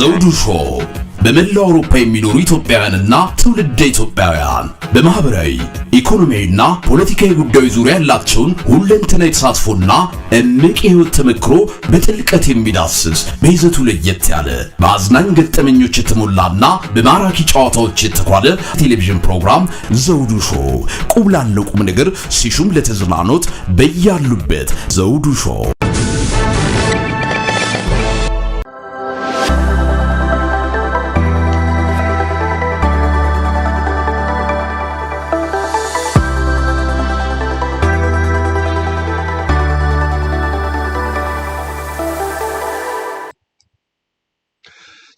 ዘውዱ ሾው በመላው አውሮፓ የሚኖሩ ኢትዮጵያውያንና ትውልደ ኢትዮጵያውያን በማህበራዊ ኢኮኖሚያዊና ፖለቲካዊ ጉዳዮች ዙሪያ ያላቸውን ሁለንተናዊ ተሳትፎና እምቅ የህይወት ተመክሮ በጥልቀት የሚዳስስ በይዘቱ ለየት ያለ በአዝናኝ ገጠመኞች የተሞላና በማራኪ ጨዋታዎች የተኳለ ቴሌቪዥን ፕሮግራም ዘውዱ ሾው ቁም ላለው ቁም ነገር ሲሹም ለተዝናኖት በያሉበት ዘውዱ ሾው።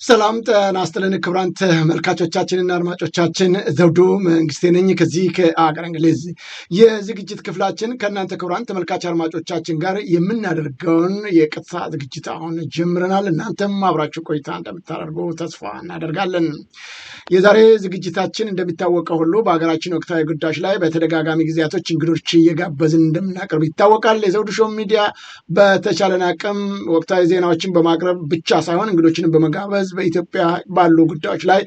ሰላም ጤና ይስጥልን ክቡራን ተመልካቾቻችንና አድማጮቻችን ዘውዱ መንግስቴ ነኝ ከዚህ ከአገር እንግሊዝ የዝግጅት ክፍላችን ከእናንተ ክቡራን ተመልካች አድማጮቻችን ጋር የምናደርገውን የቀጥታ ዝግጅት አሁን ጀምረናል። እናንተም አብራችሁ ቆይታ እንደምታደርጉ ተስፋ እናደርጋለን። የዛሬ ዝግጅታችን እንደሚታወቀው ሁሉ በሀገራችን ወቅታዊ ጉዳዮች ላይ በተደጋጋሚ ጊዜያቶች እንግዶች እየጋበዝን እንደምናቀርብ ይታወቃል። የዘውዱ ሾው ሚዲያ በተቻለን አቅም ወቅታዊ ዜናዎችን በማቅረብ ብቻ ሳይሆን እንግዶችንም በመጋበዝ በኢትዮጵያ ባሉ ጉዳዮች ላይ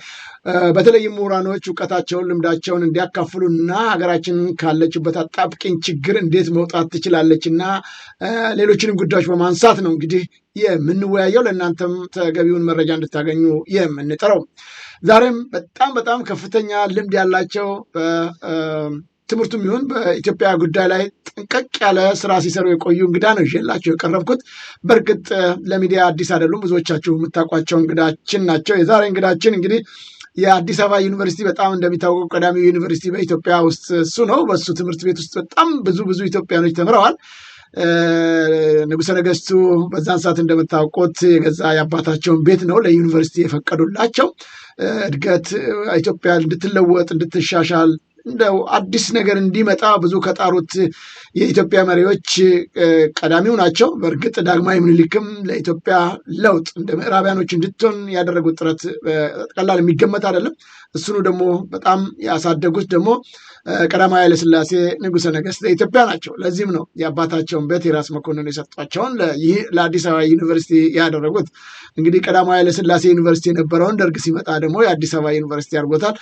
በተለይም ምሁራኖች እውቀታቸውን ልምዳቸውን እንዲያካፍሉና ሀገራችን ካለችበት አጣብቂኝ ችግር እንዴት መውጣት ትችላለችና ሌሎችንም ጉዳዮች በማንሳት ነው እንግዲህ የምንወያየው። ለእናንተም ተገቢውን መረጃ እንድታገኙ የምንጥረው ዛሬም በጣም ከፍተኛ ልምድ ያላቸው ትምህርቱም ይሁን በኢትዮጵያ ጉዳይ ላይ ጥንቅቅ ያለ ስራ ሲሰሩ የቆዩ እንግዳ ነው ይዤላቸው የቀረብኩት። በእርግጥ ለሚዲያ አዲስ አይደሉም፣ ብዙዎቻችሁ የምታውቋቸው እንግዳችን ናቸው። የዛሬ እንግዳችን እንግዲህ የአዲስ አበባ ዩኒቨርሲቲ በጣም እንደሚታወቀው ቀዳሚው ዩኒቨርሲቲ በኢትዮጵያ ውስጥ እሱ ነው። በሱ ትምህርት ቤት ውስጥ በጣም ብዙ ኢትዮጵያኖች ተምረዋል። ንጉሠ ነገሥቱ በዛን ሰዓት እንደምታውቁት የገዛ የአባታቸውን ቤት ነው ለዩኒቨርሲቲ የፈቀዱላቸው። እድገት ኢትዮጵያ እንድትለወጥ እንድትሻሻል እንደው አዲስ ነገር እንዲመጣ ብዙ ከጣሩት የኢትዮጵያ መሪዎች ቀዳሚው ናቸው። በእርግጥ ዳግማዊ ምኒልክም ለኢትዮጵያ ለውጥ እንደ ምዕራቢያኖች እንድትሆን ያደረጉት ጥረት ቀላል የሚገመት አይደለም። እሱኑ ደግሞ በጣም ያሳደጉት ደግሞ ቀዳማዊ ኃይለ ሥላሴ ንጉሠ ነገሥት ለኢትዮጵያ ናቸው። ለዚህም ነው የአባታቸውን ቤት የራስ መኮንን የሰጧቸውን ለአዲስ አበባ ዩኒቨርሲቲ ያደረጉት። እንግዲህ ቀዳማዊ ኃይለ ሥላሴ ዩኒቨርሲቲ የነበረውን ደርግ ሲመጣ ደግሞ የአዲስ አበባ ዩኒቨርሲቲ አድርጎታል።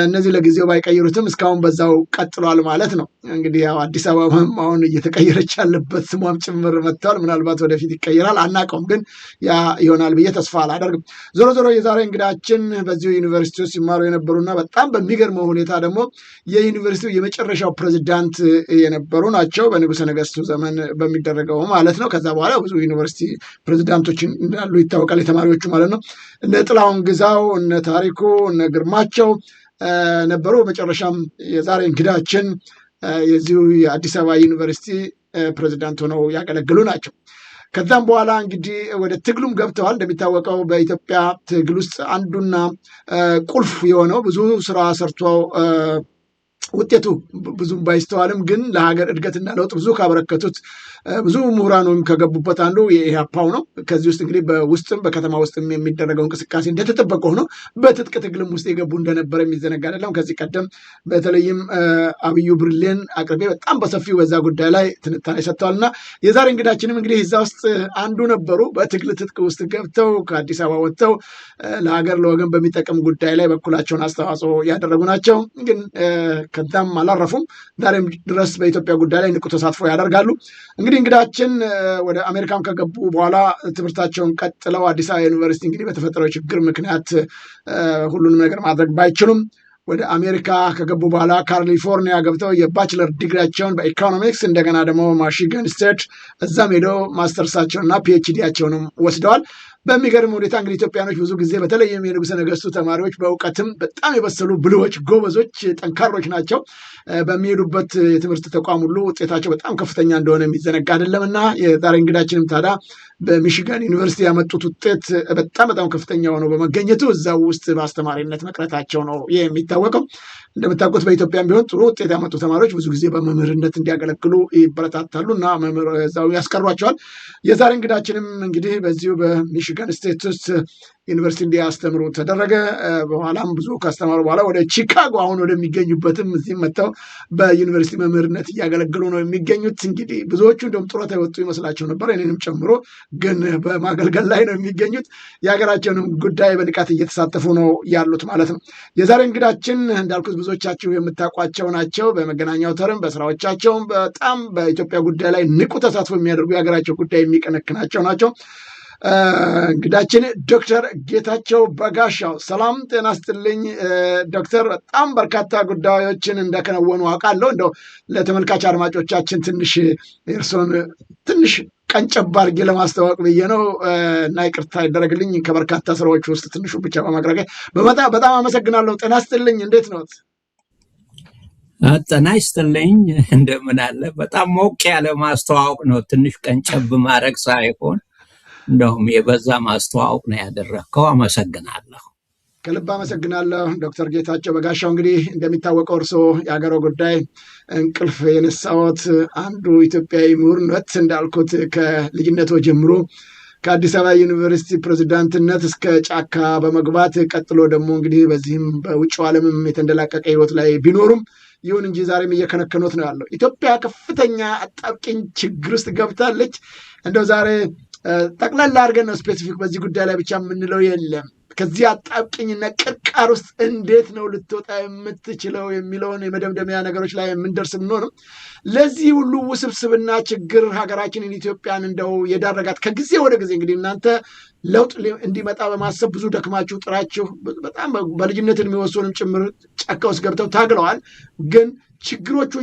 እነዚህ ለጊዜው ባይቀይሩትም እስካሁን በዛው ቀጥሏል ማለት ነው። እንግዲህ ያው አዲስ አበባም አሁን እየተቀየረች ያለበት ስሟም ጭምር መጥተዋል። ምናልባት ወደፊት ይቀየራል አናውቀውም፣ ግን ያ ይሆናል ብዬ ተስፋ አላደርግም። ዞሮ የዛሬ እንግዳችን በዚሁ ዩኒቨርሲቲ ውስጥ ሲማሩ የነበሩና በጣም በሚገርመው ሁኔታ ደግሞ የዩኒቨርሲቲው የመጨረሻው ፕሬዚዳንት የነበሩ ናቸው። በንጉሠ ነገሥቱ ዘመን በሚደረገው ማለት ነው። ከዛ በኋላ ብዙ ዩኒቨርሲቲ ፕሬዚዳንቶች እንዳሉ ይታወቃል፣ የተማሪዎቹ ማለት ነው። እነ ጥላሁን ግዛው፣ እነ ታሪኩ፣ እነ ግርማቸው ነበሩ። መጨረሻም የዛሬ እንግዳችን የዚሁ የአዲስ አበባ ዩኒቨርሲቲ ፕሬዚዳንት ሆነው ያገለግሉ ናቸው። ከዛም በኋላ እንግዲህ ወደ ትግሉም ገብተዋል። እንደሚታወቀው በኢትዮጵያ ትግል ውስጥ አንዱና ቁልፍ የሆነው ብዙ ስራ ሰርቶ ውጤቱ ብዙም ባይስተዋልም ግን ለሀገር እድገትና ለውጥ ብዙ ካበረከቱት ብዙ ምሁራን ወይም ከገቡበት አንዱ የኢህአፓው ነው። ከዚህ ውስጥ እንግዲህ በውስጥም በከተማ ውስጥም የሚደረገው እንቅስቃሴ እንደተጠበቀ ሆኖ በትጥቅ ትግልም ውስጥ የገቡ እንደነበረ የሚዘነጋ አይደለም። ከዚህ ቀደም በተለይም አብዩ ብርሌን አቅርቤ በጣም በሰፊው በዛ ጉዳይ ላይ ትንታኔ ሰጥተዋል እና የዛሬ እንግዳችንም እንግዲህ እዛ ውስጥ አንዱ ነበሩ። በትግል ትጥቅ ውስጥ ገብተው ከአዲስ አበባ ወጥተው ለሀገር ለወገን በሚጠቅም ጉዳይ ላይ በኩላቸውን አስተዋጽኦ ያደረጉ ናቸው። ግን ከዛም አላረፉም። ዛሬም ድረስ በኢትዮጵያ ጉዳይ ላይ ንቁ ተሳትፎ ያደርጋሉ። እንግዲህ እንግዳችን ወደ አሜሪካን ከገቡ በኋላ ትምህርታቸውን ቀጥለው አዲስ አበባ ዩኒቨርሲቲ እንግዲህ በተፈጠረው ችግር ምክንያት ሁሉንም ነገር ማድረግ ባይችሉም ወደ አሜሪካ ከገቡ በኋላ ካሊፎርኒያ ገብተው የባችለር ዲግሪያቸውን በኢኮኖሚክስ እንደገና ደግሞ ማሽገን ስቴት እዛም ሄደው ማስተርሳቸውንና ፒኤችዲያቸውንም ወስደዋል። በሚገርም ሁኔታ እንግዲህ ኢትዮጵያኖች ብዙ ጊዜ በተለይም የንጉሠ ነገሥቱ ተማሪዎች በእውቀትም በጣም የበሰሉ ብልሆች፣ ጎበዞች፣ ጠንካሮች ናቸው። በሚሄዱበት የትምህርት ተቋም ሁሉ ውጤታቸው በጣም ከፍተኛ እንደሆነ የሚዘነጋ አይደለም እና የዛሬ እንግዳችንም ታዲያ በሚሽጋን ዩኒቨርሲቲ ያመጡት ውጤት በጣም ከፍተኛ ሆነው በመገኘቱ እዛው ውስጥ በአስተማሪነት መቅረታቸው ነው የሚታወቀው። እንደምታውቁት በኢትዮጵያም ቢሆን ጥሩ ውጤት ያመጡ ተማሪዎች ብዙ ጊዜ በመምህርነት እንዲያገለግሉ ይበረታታሉ እና እዛው ያስቀሯቸዋል። የዛሬ እንግዳችንም እንግዲህ በዚሁ በሚሽጋን ስቴት ውስጥ ዩኒቨርሲቲ እንዲያስተምሩ ተደረገ። በኋላም ብዙ ካስተማሩ በኋላ ወደ ቺካጎ አሁን ወደሚገኙበትም እዚህም መጥተው በዩኒቨርሲቲ መምህርነት እያገለገሉ ነው የሚገኙት። እንግዲህ ብዙዎቹ እንደውም ጡረታ የወጡ ይመስላቸው ነበር፣ እኔንም ጨምሮ፣ ግን በማገልገል ላይ ነው የሚገኙት። የሀገራቸውንም ጉዳይ በንቃት እየተሳተፉ ነው ያሉት ማለት ነው። የዛሬ እንግዳችን እንዳልኩት ብዙዎቻችሁ የምታውቋቸው ናቸው። በመገናኛ አውታርም በስራዎቻቸውም በጣም በኢትዮጵያ ጉዳይ ላይ ንቁ ተሳትፎ የሚያደርጉ የሀገራቸው ጉዳይ የሚቀነክናቸው ናቸው። እንግዳችን ዶክተር ጌታቸው በጋሻው። ሰላም ጤና ስጥልኝ ዶክተር። በጣም በርካታ ጉዳዮችን እንደከነወኑ አውቃለሁ። እንደው ለተመልካች አድማጮቻችን ትንሽ እርሶን ትንሽ ቀንጨብ አድርጌ ለማስተዋወቅ ብዬ ነው እና ይቅርታ ይደረግልኝ ከበርካታ ስራዎች ውስጥ ትንሹ ብቻ በማቅረብ በጣም አመሰግናለሁ። ጤና ስጥልኝ፣ እንዴት ነው? ጤና ይስጥልኝ፣ እንደምን አለ? በጣም ሞቅ ያለ ማስተዋወቅ ነው፣ ትንሽ ቀንጨብ ማድረግ ሳይሆን እንደውም የበዛ ማስተዋወቅ ነው ያደረግከው። አመሰግናለሁ። ከልብ አመሰግናለሁ ዶክተር ጌታቸው በጋሻው። እንግዲህ እንደሚታወቀው እርሶ የሀገሮ ጉዳይ እንቅልፍ የነሳዎት አንዱ ኢትዮጵያዊ ምሁር ነት። እንዳልኩት ከልጅነቶ ጀምሮ ከአዲስ አበባ ዩኒቨርሲቲ ፕሬዚዳንትነት እስከ ጫካ በመግባት ቀጥሎ ደግሞ እንግዲህ በዚህም በውጭው ዓለምም የተንደላቀቀ ህይወት ላይ ቢኖሩም ይሁን እንጂ ዛሬም እየከነከኖት ነው ያለው። ኢትዮጵያ ከፍተኛ አጣብቂኝ ችግር ውስጥ ገብታለች። እንደው ዛሬ ጠቅላላ አድርገን ነው ስፔሲፊክ በዚህ ጉዳይ ላይ ብቻ የምንለው የለም። ከዚህ አጣብቂኝና ቅርቃር ውስጥ እንዴት ነው ልትወጣ የምትችለው የሚለውን የመደምደሚያ ነገሮች ላይ የምንደርስ ብንሆንም ለዚህ ሁሉ ውስብስብና ችግር ሀገራችንን ኢትዮጵያን እንደው የዳረጋት ከጊዜ ወደ ጊዜ እንግዲህ እናንተ ለውጥ እንዲመጣ በማሰብ ብዙ ደክማችሁ ጥራችሁ በጣም በልጅነት የሚወሰኑም ጭምር ጫካ ውስጥ ገብተው ታግለዋል። ግን ችግሮቹ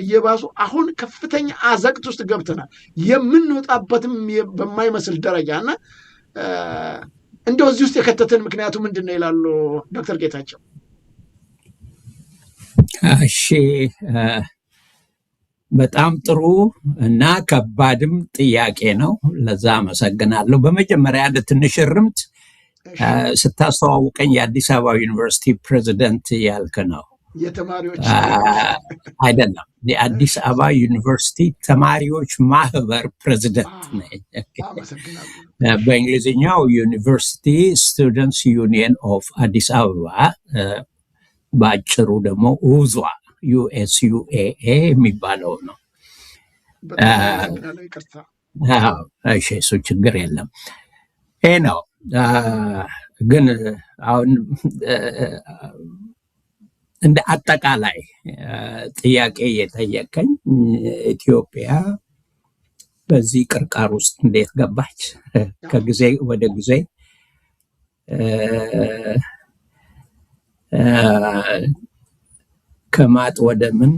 እየባሱ አሁን ከፍተኛ አዘቅት ውስጥ ገብተናል፣ የምንወጣበትም በማይመስል ደረጃ እና እንደው እዚህ ውስጥ የከተተን ምክንያቱ ምንድን ነው ይላሉ ዶክተር ጌታቸው? እሺ፣ በጣም ጥሩ እና ከባድም ጥያቄ ነው። ለዛ አመሰግናለሁ። በመጀመሪያ አንድ ትንሽ እርምት ስታስተዋውቀኝ የአዲስ አበባ ዩኒቨርሲቲ ፕሬዚደንት ያልክ ነው። የተማሪዎች አይደለም፣ የአዲስ አበባ ዩኒቨርሲቲ ተማሪዎች ማህበር ፕሬዚደንት ነኝ። በእንግሊዝኛው ዩኒቨርሲቲ ስቱደንትስ ዩኒየን ኦፍ አዲስ አበባ፣ በአጭሩ ደግሞ ኡዟ USUAA የሚባለው ነው። እሺ፣ እሱ ችግር የለም። ይሄ ነው ግን አሁን እንደ አጠቃላይ ጥያቄ የጠየቀኝ ኢትዮጵያ በዚህ ቅርቃር ውስጥ እንዴት ገባች? ከጊዜ ወደ ጊዜ ከማጥ ወደ ምን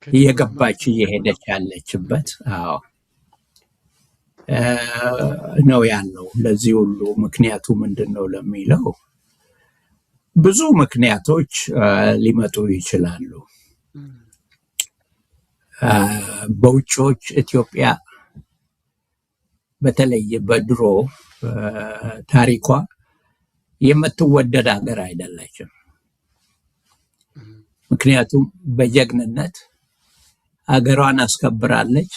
እየገባች እየሄደች ያለችበት ነው ያለው። ለዚህ ሁሉ ምክንያቱ ምንድን ነው ለሚለው ብዙ ምክንያቶች ሊመጡ ይችላሉ። በውጮች ኢትዮጵያ በተለይ በድሮ ታሪኳ የምትወደድ ሀገር አይደለችም። ምክንያቱም በጀግንነት ሀገሯን አስከብራለች።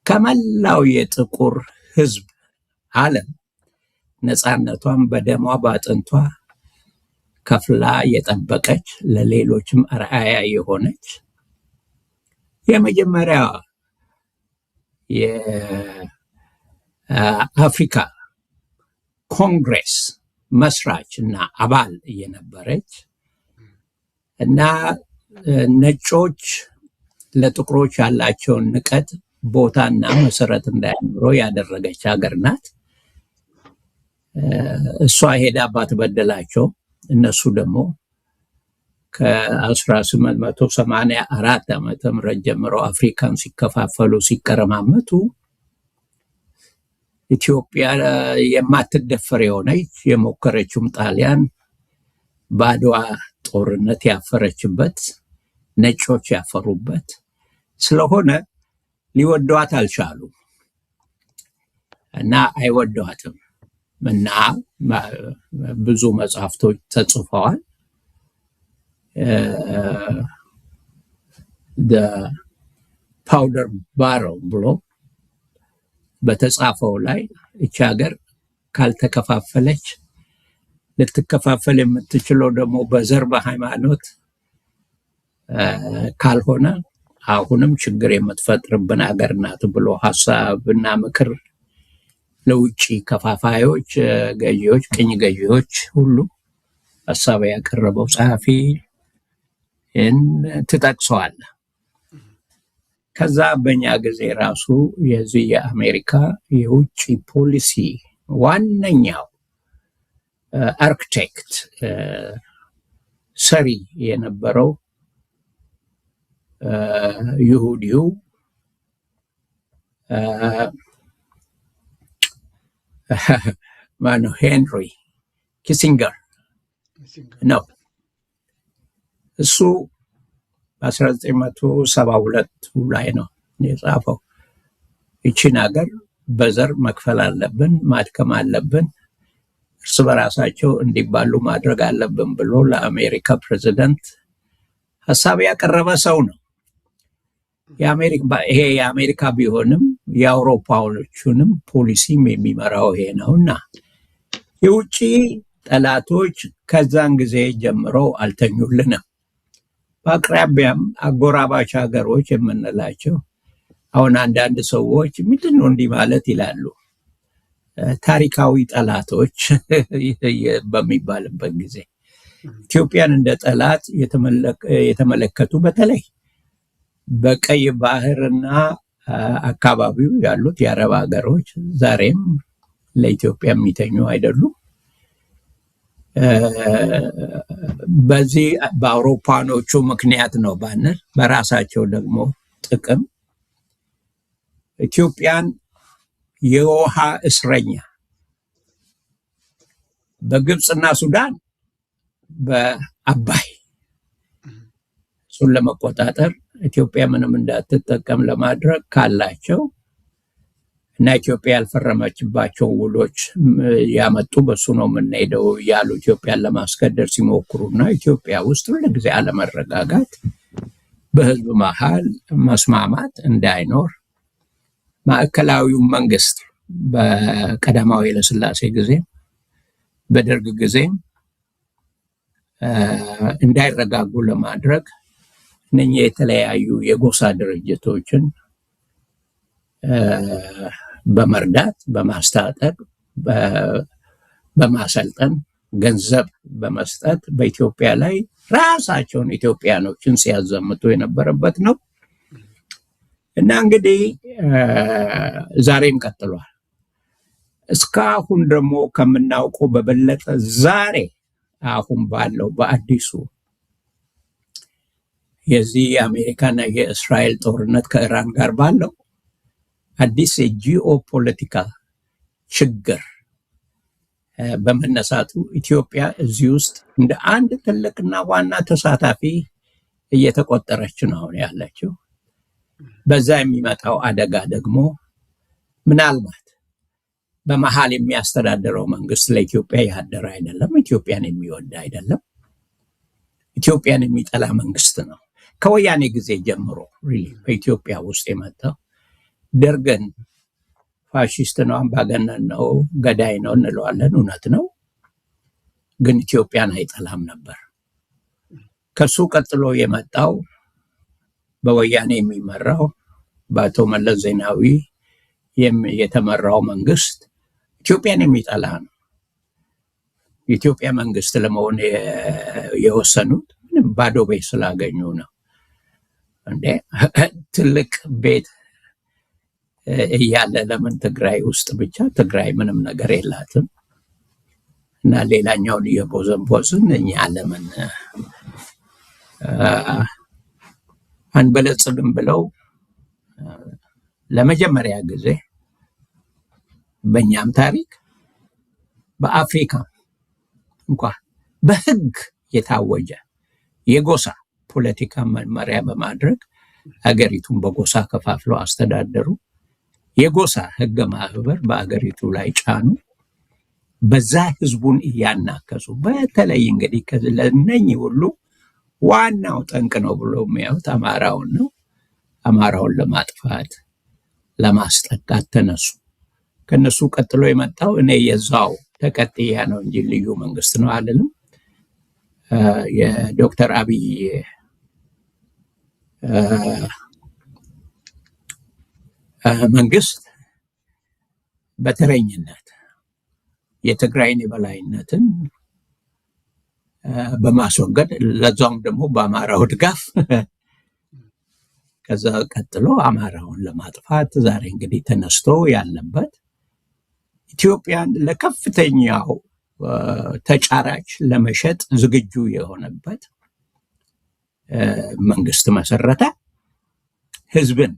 ከመላው የጥቁር ሕዝብ ዓለም ነፃነቷን በደሟ በአጥንቷ ከፍላ የጠበቀች ለሌሎችም አርአያ የሆነች የመጀመሪያ የአፍሪካ ኮንግሬስ መስራች እና አባል የነበረች እና ነጮች ለጥቁሮች ያላቸውን ንቀት ቦታና መሰረት እንዳያኖሩ ያደረገች ሀገር ናት። እሷ ሄዳ ባትበደላቸው እነሱ ደግሞ ከ1884 ዓመተ ምህረት ጀምሮ አፍሪካን ሲከፋፈሉ ሲቀረማመቱ ኢትዮጵያ የማትደፈር የሆነች የሞከረችውም ጣሊያን በአድዋ ጦርነት ያፈረችበት ነጮች ያፈሩበት ስለሆነ ሊወዷት አልቻሉም እና አይወዷትም እና ብዙ መጽሐፍቶች ተጽፈዋል። the powder barrel ብሎ በተጻፈው ላይ እቺ ሀገር ካልተከፋፈለች ልትከፋፈል የምትችለው ደግሞ በዘር በሃይማኖት ካልሆነ አሁንም ችግር የምትፈጥርብን ሀገር ናት ብሎ ሐሳብና ምክር ለውጭ ከፋፋዮች፣ ገዢዎች፣ ቅኝ ገዢዎች ሁሉ ሐሳብ ያቀረበው ጸሐፊ ትጠቅሰዋል። ከዛ በእኛ ጊዜ ራሱ የዚህ የአሜሪካ የውጭ ፖሊሲ ዋነኛው አርክቴክት ሰሪ የነበረው ይሁዲው ማነው? ሄንሪ ኪሲንገር ነው። እሱ በ1972 ላይ ነው የጻፈው። ይቺን ሀገር በዘር መክፈል አለብን፣ ማድከም አለብን፣ እርስ በራሳቸው እንዲባሉ ማድረግ አለብን ብሎ ለአሜሪካ ፕሬዚደንት ሐሳብ ያቀረበ ሰው ነው። ይሄ የአሜሪካ ቢሆንም የአውሮፓዎቹንም ፖሊሲም የሚመራው ይሄ ነውና የውጭ ጠላቶች ከዛን ጊዜ ጀምረው አልተኙልንም። በአቅራቢያም አጎራባች ሀገሮች የምንላቸው አሁን አንዳንድ ሰዎች ምንድን ነው እንዲህ ማለት ይላሉ። ታሪካዊ ጠላቶች በሚባልበት ጊዜ ኢትዮጵያን እንደ ጠላት የተመለከቱ በተለይ በቀይ ባህርና አካባቢው ያሉት የአረብ ሀገሮች ዛሬም ለኢትዮጵያ የሚተኙ አይደሉም። በዚህ በአውሮፓኖቹ ምክንያት ነው ባንል በራሳቸው ደግሞ ጥቅም ኢትዮጵያን የውሃ እስረኛ በግብፅና ሱዳን በአባይ እሱን ለመቆጣጠር ኢትዮጵያ ምንም እንዳትጠቀም ለማድረግ ካላቸው እና ኢትዮጵያ ያልፈረመችባቸው ውሎች ያመጡ በሱ ነው የምንሄደው ያሉ ኢትዮጵያን ለማስገደድ ሲሞክሩና ኢትዮጵያ ውስጥ ሁልጊዜ አለመረጋጋት፣ በህዝብ መሃል መስማማት እንዳይኖር ማዕከላዊው መንግስት በቀዳማዊ ኃይለሥላሴ ጊዜ በደርግ ጊዜ እንዳይረጋጉ ለማድረግ እነኚህ የተለያዩ የጎሳ ድርጅቶችን በመርዳት በማስታጠቅ በማሰልጠን ገንዘብ በመስጠት በኢትዮጵያ ላይ ራሳቸውን ኢትዮጵያኖችን ሲያዘምቱ የነበረበት ነው እና እንግዲህ ዛሬም ቀጥሏል። እስካሁን ደግሞ ከምናውቀው በበለጠ ዛሬ አሁን ባለው በአዲሱ የዚህ የአሜሪካና የእስራኤል ጦርነት ከኢራን ጋር ባለው አዲስ የጂኦ ፖለቲካ ችግር በመነሳቱ ኢትዮጵያ እዚህ ውስጥ እንደ አንድ ትልቅና ዋና ተሳታፊ እየተቆጠረች ነው ያለችው። በዛ የሚመጣው አደጋ ደግሞ ምናልባት በመሃል የሚያስተዳድረው መንግስት ለኢትዮጵያ ያደረ አይደለም፣ ኢትዮጵያን የሚወድ አይደለም፣ ኢትዮጵያን የሚጠላ መንግስት ነው። ከወያኔ ጊዜ ጀምሮ በኢትዮጵያ ውስጥ የመጣው ደርግን ፋሽስት ነው፣ አምባገነን ነው፣ ገዳይ ነው እንለዋለን፣ እውነት ነው። ግን ኢትዮጵያን አይጠላም ነበር። ከሱ ቀጥሎ የመጣው በወያኔ የሚመራው በአቶ መለስ ዜናዊ የተመራው መንግስት ኢትዮጵያን የሚጠላ ነው። የኢትዮጵያ መንግስት ለመሆን የወሰኑት ምንም ባዶ ቤት ስላገኙ ነው። እንዴ ትልቅ ቤት እያለ ለምን ትግራይ ውስጥ ብቻ? ትግራይ ምንም ነገር የላትም እና ሌላኛውን እየቦዘንቦዝን እኛ ለምን አንበለጽግም ብለው ለመጀመሪያ ጊዜ በእኛም ታሪክ በአፍሪካ እንኳን በህግ የታወጀ የጎሳ ፖለቲካ መመሪያ በማድረግ ሀገሪቱን በጎሳ ከፋፍለው አስተዳደሩ። የጎሳ ህገ ማህበር በአገሪቱ ላይ ጫኑ። በዛ ህዝቡን እያናከሱ በተለይ እንግዲህ ለእነኚህ ሁሉ ዋናው ጠንቅ ነው ብሎ የሚያዩት አማራውን ነው። አማራውን ለማጥፋት ለማስጠቃት ተነሱ። ከነሱ ቀጥሎ የመጣው እኔ የዛው ተቀጥያ ነው እንጂ ልዩ መንግስት ነው አልልም። የዶክተር አብይ መንግስት በተረኝነት የትግራይን የበላይነትን በማስወገድ ለዛውም ደግሞ በአማራው ድጋፍ ከዛ ቀጥሎ አማራውን ለማጥፋት ዛሬ እንግዲህ ተነስቶ ያለበት ኢትዮጵያን ለከፍተኛው ተጫራች ለመሸጥ ዝግጁ የሆነበት መንግስት መሰረተ። ህዝብን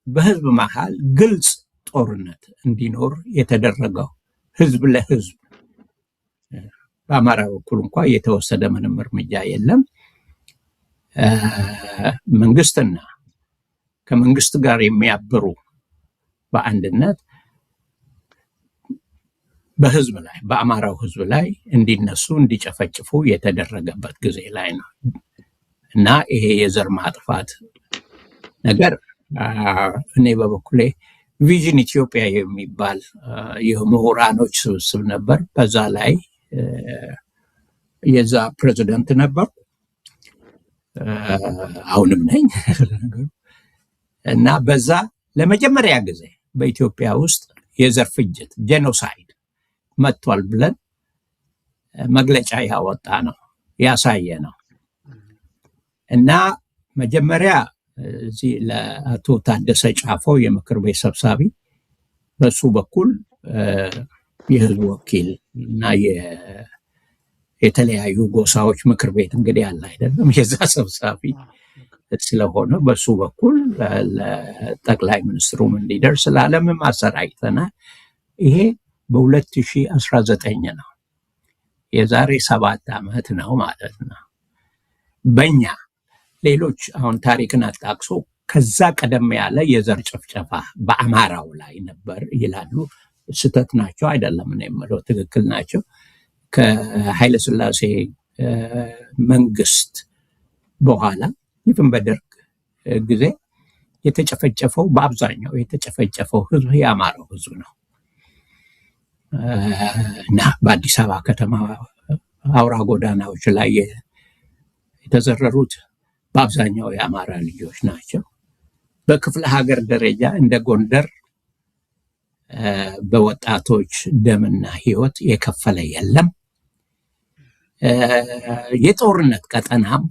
በህዝብ መሃል ግልጽ ጦርነት እንዲኖር የተደረገው ህዝብ ለህዝብ በአማራ በኩል እንኳን የተወሰደ ምንም እርምጃ የለም። መንግስትና ከመንግስት ጋር የሚያብሩ በአንድነት በህዝብ ላይ በአማራው ህዝብ ላይ እንዲነሱ እንዲጨፈጭፉ የተደረገበት ጊዜ ላይ ነው እና ይሄ የዘር ማጥፋት ነገር እኔ በበኩሌ ቪዥን ኢትዮጵያ የሚባል የምሁራኖች ስብስብ ነበር። በዛ ላይ የዛ ፕሬዚደንት ነበር፣ አሁንም ነኝ እና በዛ ለመጀመሪያ ጊዜ በኢትዮጵያ ውስጥ የዘር ፍጅት ጄኖሳይድ መጥቷል ብለን መግለጫ ያወጣ ነው ያሳየ ነው እና መጀመሪያ እዚህ ለአቶ ታደሰ ጫፎ የምክር ቤት ሰብሳቢ በሱ በኩል የህዝብ ወኪል እና የተለያዩ ጎሳዎች ምክር ቤት እንግዲህ ያለ አይደለም የዛ ሰብሳቢ ስለሆነ በሱ በኩል ለጠቅላይ ሚኒስትሩም እንዲደርስ ለዓለምም አሰራጭተናል። ይሄ በ2019 ነው፣ የዛሬ 7 ዓመት ነው ማለት ነው። በእኛ ሌሎች አሁን ታሪክን አጣቅሶ ከዛ ቀደም ያለ የዘር ጭፍጨፋ በአማራው ላይ ነበር ይላሉ። ስህተት ናቸው አይደለም ነው የምለው፣ ትክክል ናቸው። ከኃይለ ሥላሴ መንግስት በኋላ ይፍን በደርግ ጊዜ የተጨፈጨፈው በአብዛኛው የተጨፈጨፈው ህዝብ የአማራው ህዝብ ነው እና በአዲስ አበባ ከተማ አውራ ጎዳናዎች ላይ የተዘረሩት በአብዛኛው የአማራ ልጆች ናቸው። በክፍለ ሀገር ደረጃ እንደ ጎንደር በወጣቶች ደምና ህይወት የከፈለ የለም። የጦርነት ቀጠናም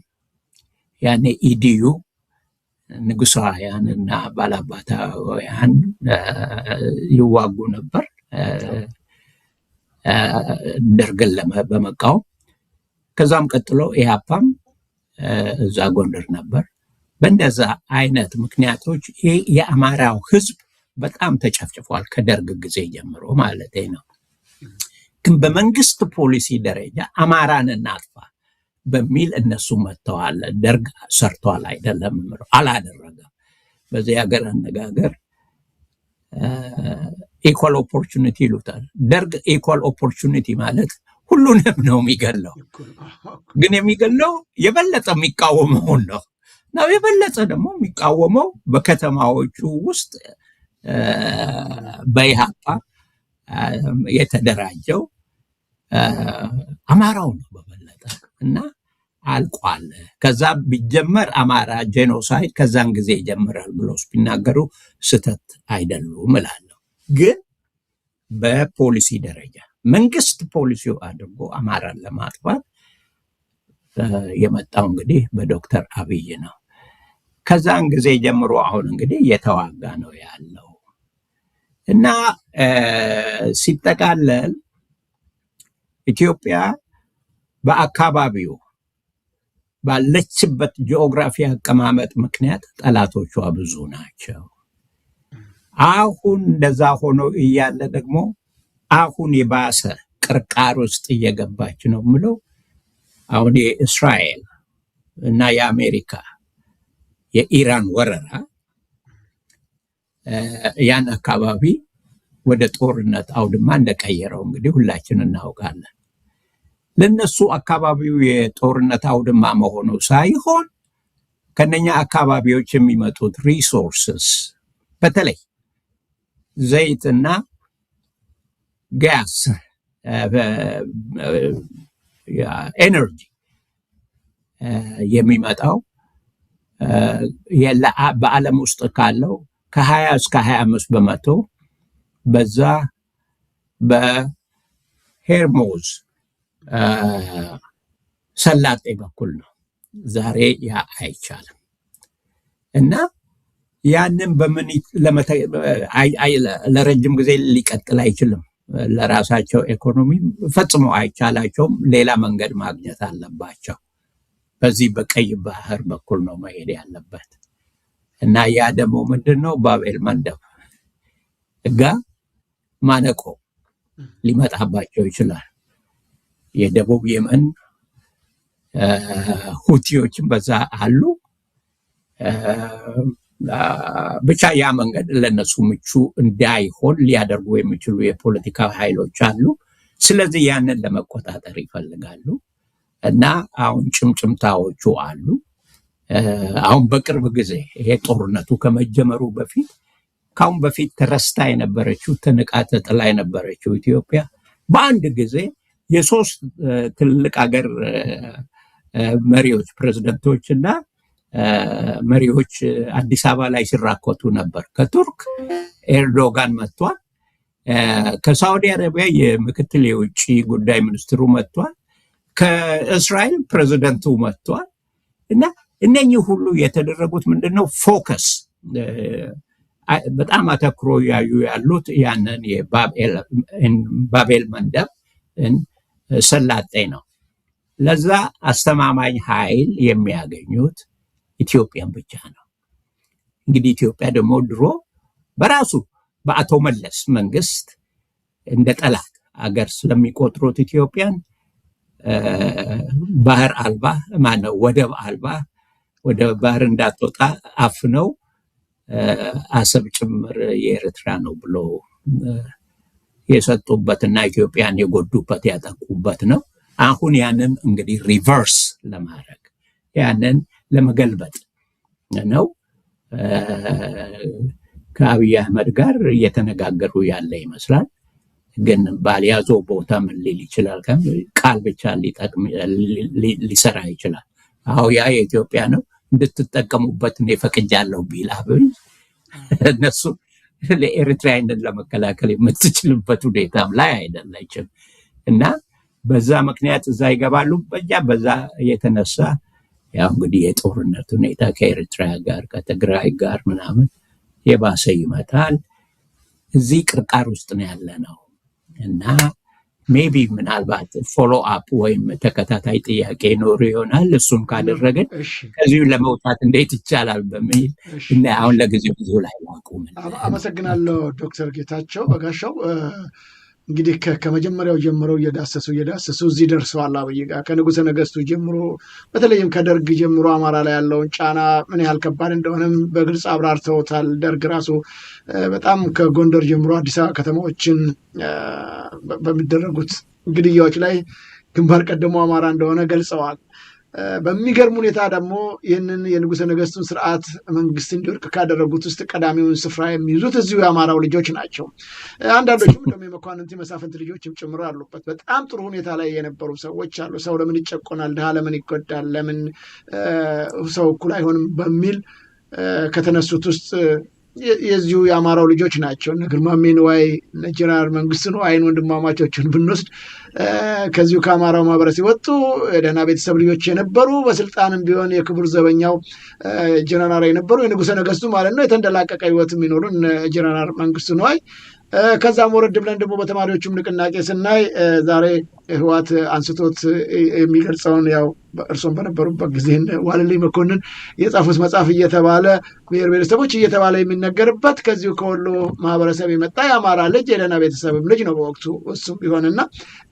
ያኔ ኢዲዩ ንጉሳውያንና ባላባታውያን ይዋጉ ነበር ደርግን በመቃወም። ከዛም ቀጥሎ ኢህአፓም እዛ ጎንደር ነበር። በእንደዛ አይነት ምክንያቶች የአማራው ህዝብ በጣም ተጨፍጭፏል ከደርግ ጊዜ ጀምሮ ማለት ነው። ግን በመንግስት ፖሊሲ ደረጃ አማራን እናጥፋ በሚል እነሱ መጥተዋል። ደርግ ሰርቷል አይደለም ምለው አላደረገም። በዚህ ሀገር አነጋገር ኢኳል ኦፖርቹኒቲ ይሉታል። ደርግ ኢኳል ኦፖርቹኒቲ ማለት ሁሉንም ነው የሚገለው፣ ግን የሚገለው የበለጠ የሚቃወመውን ነው። የበለጠ ደግሞ የሚቃወመው በከተማዎቹ ውስጥ በኢህአፓ የተደራጀው አማራው ነው በበለጠ እና አልቋል። ከዛ ቢጀመር አማራ ጄኖሳይድ ከዛን ጊዜ ይጀምራል ብሎ ቢናገሩ ስህተት አይደሉም እላለሁ። ግን በፖሊሲ ደረጃ መንግስት ፖሊሲው አድርጎ አማራን ለማጥፋት የመጣው እንግዲህ በዶክተር አብይ ነው። ከዛን ጊዜ ጀምሮ አሁን እንግዲህ እየተዋጋ ነው ያለው እና ሲጠቃለል ኢትዮጵያ በአካባቢው ባለችበት ጂኦግራፊ አቀማመጥ ምክንያት ጠላቶቿ ብዙ ናቸው። አሁን እንደዛ ሆኖ እያለ ደግሞ አሁን የባሰ ቅርቃር ውስጥ እየገባች ነው ምለው አሁን የእስራኤል እና የአሜሪካ የኢራን ወረራ ያን አካባቢ ወደ ጦርነት አውድማ እንደቀየረው እንግዲህ ሁላችን እናውቃለን። ለነሱ አካባቢው የጦርነት አውድማ መሆኑ ሳይሆን ከነኛ አካባቢዎች የሚመጡት ሪሶርስስ በተለይ ዘይትና ጋስ ኤነርጂ የሚመጣው በዓለም ውስጥ ካለው ከ20 እስከ 25% በዛ በሄርሙዝ ሰላጤ በኩል ነው። ዛሬ ያ አይቻልም እና ያንን በምን ለረጅም ጊዜ ሊቀጥል አይችልም። ለራሳቸው ኢኮኖሚ ፈጽሞ አይቻላቸውም። ሌላ መንገድ ማግኘት አለባቸው። በዚህ በቀይ ባህር በኩል ነው መሄድ ያለበት እና ያ ደግሞ ምንድነው ባቤል መንደብ ጋ ማነቆ ሊመጣባቸው ይችላል። የደቡብ የመን ሁቲዎችም በዛ አሉ። ብቻ ያ መንገድ ለነሱ ምቹ እንዳይሆን ሊያደርጉ የሚችሉ የፖለቲካ ኃይሎች አሉ። ስለዚህ ያንን ለመቆጣጠር ይፈልጋሉ እና አሁን ጭምጭምታዎቹ አሉ። አሁን በቅርብ ጊዜ ይሄ ጦርነቱ ከመጀመሩ በፊት ካሁን በፊት ተረስታ የነበረችው ተንቃ ተጥላ የነበረችው ኢትዮጵያ በአንድ ጊዜ የሶስት ትልቅ ሀገር መሪዎች ፕሬዝዳንቶችና መሪዎች አዲስ አበባ ላይ ሲራኮቱ ነበር። ከቱርክ ኤርዶጋን መጥቷል። ከሳውዲ አረቢያ የምክትል የውጭ ጉዳይ ሚኒስትሩ መጥቷል። ከእስራኤል ፕሬዝዳንቱ መጥቷል እና እነኚህ ሁሉ የተደረጉት ምንድነው ፎከስ በጣም አተኩሮ ያሉት ያንን የባቤል መንደብ ሰላጤ ነው። ለዛ አስተማማኝ ኃይል የሚያገኙት ኢትዮጵያን ብቻ ነው። እንግዲህ ኢትዮጵያ ደግሞ ድሮ በራሱ በአቶ መለስ መንግስት እንደ ጠላት አገር ስለሚቆጥሩት ኢትዮጵያን ባህር አልባ ማነው ወደብ አልባ ወደ ባህር እንዳትወጣ አፍነው አሰብ ጭምር የኤርትራ ነው ብሎ የሰጡበትና ኢትዮጵያን የጎዱበት ያጠቁበት ነው። አሁን ያንን እንግዲህ ሪቨርስ ለማድረግ ያንን ለመገልበጥ ነው ከአብይ አህመድ ጋር እየተነጋገሩ ያለ ይመስላል። ግን ባልያዘው ቦታ ምን ሊል ይችላል? ቃል ብቻ ሊሰራ ይችላል። አዎ ያ የኢትዮጵያ ነው እንድትጠቀሙበት ነው ፈቅጃለሁ ቢል አብይ እነሱ ለኤርትራውያን ለመከላከል የምትችልበት ሁኔታም ላይ አይደለችም እና በዛ ምክንያት እዛ ይገባሉ። በዛ የተነሳ ያው እንግዲህ የጦርነት ሁኔታ ከኤርትራ ጋር ከትግራይ ጋር ምናምን የባሰ ይመጣል። እዚህ ቅርቃር ውስጥ ነው ያለ ነው እና ሜቢ ምናልባት ፎሎ አፕ ወይም ተከታታይ ጥያቄ ኖር ይሆናል። እሱን ካደረገን ከዚሁ ለመውጣት እንዴት ይቻላል በሚል እና አሁን ለጊዜው ብዙ ላይ ማቆም። አመሰግናለሁ ዶክተር ጌታቸው በጋሻው። እንግዲህ ከመጀመሪያው ጀምሮ እየዳሰሱ እዚህ ደርሰዋል። አብይ ጋር ከንጉሠ ነገሥቱ ጀምሮ በተለይም ከደርግ ጀምሮ አማራ ላይ ያለውን ጫና ምን ያህል ከባድ እንደሆነም በግልጽ አብራርተውታል። ደርግ ራሱ በጣም ከጎንደር ጀምሮ አዲስ አበባ ከተማዎችን በሚደረጉት ግድያዎች ላይ ግንባር ቀደሙ አማራ እንደሆነ ገልጸዋል። በሚገርም ሁኔታ ደግሞ ይህንን የንጉሠ ነገሥቱን ስርዓት መንግስት እንዲወድቅ ካደረጉት ውስጥ ቀዳሚውን ስፍራ የሚይዙት እዚሁ የአማራው ልጆች ናቸው። አንዳንዶችም ደግሞ የመኳንንት መሳፍንት ልጆችም ጭምሮ አሉበት። በጣም ጥሩ ሁኔታ ላይ የነበሩ ሰዎች አሉ። ሰው ለምን ይጨቆናል? ድሃ ለምን ይጎዳል? ለምን ሰው እኩል አይሆንም? በሚል ከተነሱት ውስጥ የዚሁ የአማራው ልጆች ናቸው። እነ ግርማሜ ንዋይ፣ እነ ጀነራል መንግስቱ ንዋይን ወንድማማቾችን ብንወስድ ከዚሁ ከአማራው ማህበረሰብ ሲወጡ የደህና ቤተሰብ ልጆች የነበሩ በስልጣንም ቢሆን የክቡር ዘበኛው ጀነራል የነበሩ የንጉሠ ነገሥቱ ማለት ነው የተንደላቀቀ ህይወት የሚኖሩ እነ ጀነራል መንግስቱ ንዋይ። ከዛም ወረድ ብለን ደግሞ በተማሪዎቹም ንቅናቄ ስናይ ዛሬ ህወሓት አንስቶት የሚገልጸውን ያው እርሶም በነበሩበት ጊዜ ዋለልኝ መኮንን የጻፉት መጽሐፍ እየተባለ ብሔር ብሔረሰቦች እየተባለ የሚነገርበት ከዚሁ ከወሎ ማህበረሰብ የመጣ የአማራ ልጅ የደህና ቤተሰብም ልጅ ነው በወቅቱ እሱም ቢሆንና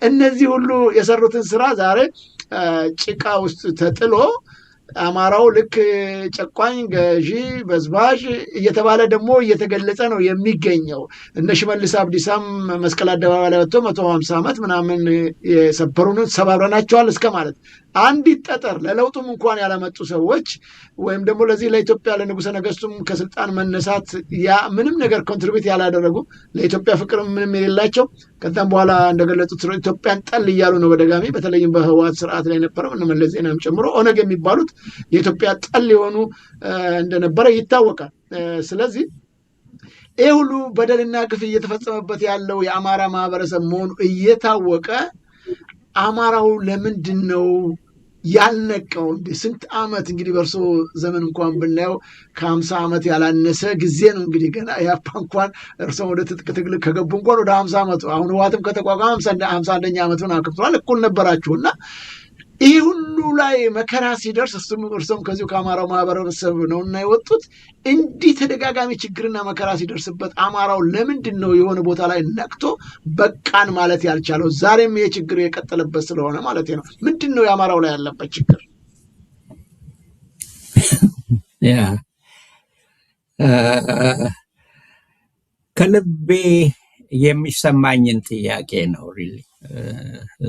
እነዚህ ሁሉ የሰሩትን ስራ ዛሬ ጭቃ ውስጥ ተጥሎ አማራው ልክ ጨቋኝ፣ ገዢ፣ በዝባዥ እየተባለ ደግሞ እየተገለጸ ነው የሚገኘው። እነ ሽመልስ አብዲሳም መስቀል አደባባይ ላይ ወጥቶ 150 ዓመት ምናምን የሰበሩን ሰባብረናቸዋል እስከ ማለት አንዲት ጠጠር ለለውጡም እንኳን ያላመጡ ሰዎች ወይም ደግሞ ለዚህ ለኢትዮጵያ ለንጉሠ ነገሥቱም ከስልጣን መነሳት ምንም ነገር ኮንትሪቢዩት ያላደረጉ ለኢትዮጵያ ፍቅር ምንም የሌላቸው ከዛም በኋላ እንደገለጹት ኢትዮጵያን ጠል እያሉ ነው በደጋሚ በተለይም በህወሓት ስርዓት ላይ ነበረው እነ መለስ ዜናዊም ጨምሮ ኦነግ የሚባሉት የኢትዮጵያ ጠል የሆኑ እንደነበረ ይታወቃል። ስለዚህ ይህ ሁሉ በደልና ግፍ እየተፈጸመበት ያለው የአማራ ማህበረሰብ መሆኑ እየታወቀ አማራው ለምንድን ነው ያልነቀው? ስንት ዓመት እንግዲህ በእርሶ ዘመን እንኳን ብናየው ከ50 ዓመት ያላነሰ ጊዜ ነው እንግዲህ ገና ያፓ እንኳን እርሶ ወደ ትጥቅ ትግል ከገቡ እንኳን ወደ 50 ዓመቱ አሁን ህወሓትም ከተቋቋመ 51ኛ ዓመቱን አክብቷል። እኩል ነበራችሁና ይህ ሁሉ ላይ መከራ ሲደርስ እርሶም ከዚሁ ከአማራው ማህበረሰብ ነውና የወጡት እንዲህ ተደጋጋሚ ችግርና መከራ ሲደርስበት አማራው ለምንድን ነው የሆነ ቦታ ላይ ነቅቶ በቃን ማለት ያልቻለው? ዛሬም ይህ ችግር የቀጠለበት ስለሆነ ማለት ነው። ምንድን ነው የአማራው ላይ ያለበት ችግር? ከልቤ የሚሰማኝን ጥያቄ ነው ሪሊ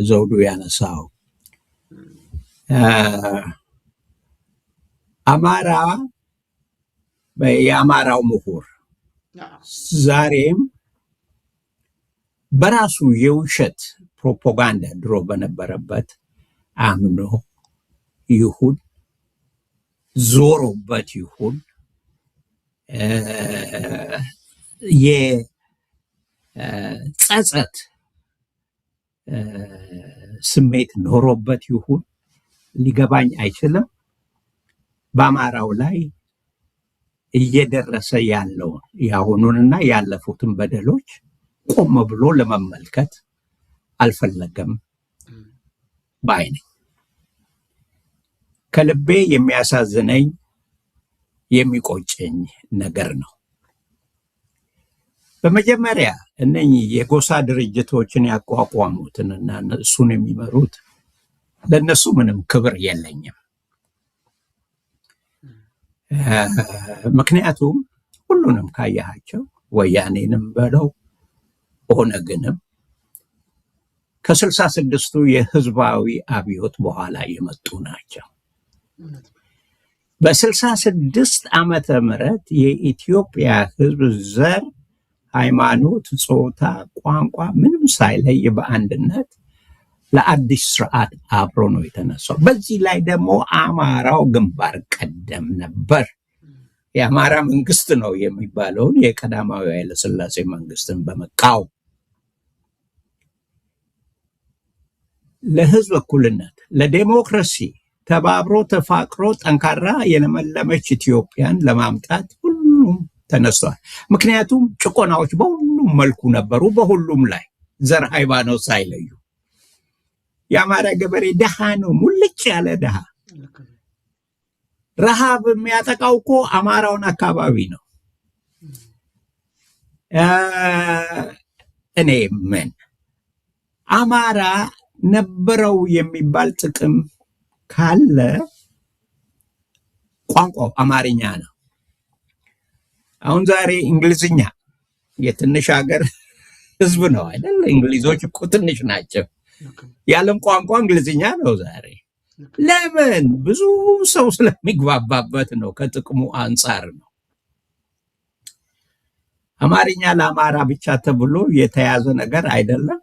ዘውዱ ያነሳው። አማራ የአማራው ምሁር ዛሬም በራሱ የውሸት ፕሮፓጋንዳ ድሮ በነበረበት አምኖ ይሁን ዞሮበት ይሁን የጸጸት ስሜት ኖሮበት ይሁን ሊገባኝ አይችልም። በአማራው ላይ እየደረሰ ያለው ያሁኑንና ያለፉትን በደሎች ቆም ብሎ ለመመልከት አልፈለገም ባይ ነኝ። ከልቤ የሚያሳዝነኝ የሚቆጨኝ ነገር ነው። በመጀመሪያ እነኚህ የጎሳ ድርጅቶችን ያቋቋሙትንና እሱን የሚመሩት ለነሱ ምንም ክብር የለኝም። ምክንያቱም ሁሉንም ካያቸው ወያኔንም በለው ኦነግንም ከ66ቱ የህዝባዊ አብዮት በኋላ የመጡ ናቸው። በ66 ዓመተ ምህረት የኢትዮጵያ ህዝብ ዘር፣ ሃይማኖት፣ ጾታ፣ ቋንቋ ምንም ሳይለይ በአንድነት ለአዲስ ስርዓት አብሮ ነው የተነሳው። በዚህ ላይ ደግሞ አማራው ግንባር ቀደም ነበር። የአማራ መንግስት ነው የሚባለውን የቀዳማዊ ኃይለ ሥላሴ መንግስትን በመቃወም ለህዝብ እኩልነት፣ ለዴሞክራሲ ተባብሮ ተፋቅሮ ጠንካራ የለመለመች ኢትዮጵያን ለማምጣት ሁሉም ተነስቷል። ምክንያቱም ጭቆናዎች በሁሉም መልኩ ነበሩ፣ በሁሉም ላይ ዘር፣ ሃይማኖት ሳይለዩ። የአማራ ገበሬ ደሃ ነው፣ ሙልጭ ያለ ደሃ። ረሃብ የሚያጠቃው እኮ አማራውን አካባቢ ነው። እኔ ምን አማራ ነበረው የሚባል ጥቅም ካለ ቋንቋው አማርኛ ነው። አሁን ዛሬ እንግሊዝኛ የትንሽ ሀገር ህዝብ ነው አይደል? እንግሊዞች እኮ ትንሽ ናቸው። የዓለም ቋንቋ እንግሊዝኛ ነው ዛሬ። ለምን? ብዙ ሰው ስለሚግባባበት ነው። ከጥቅሙ አንጻር ነው። አማርኛ ለአማራ ብቻ ተብሎ የተያዘ ነገር አይደለም።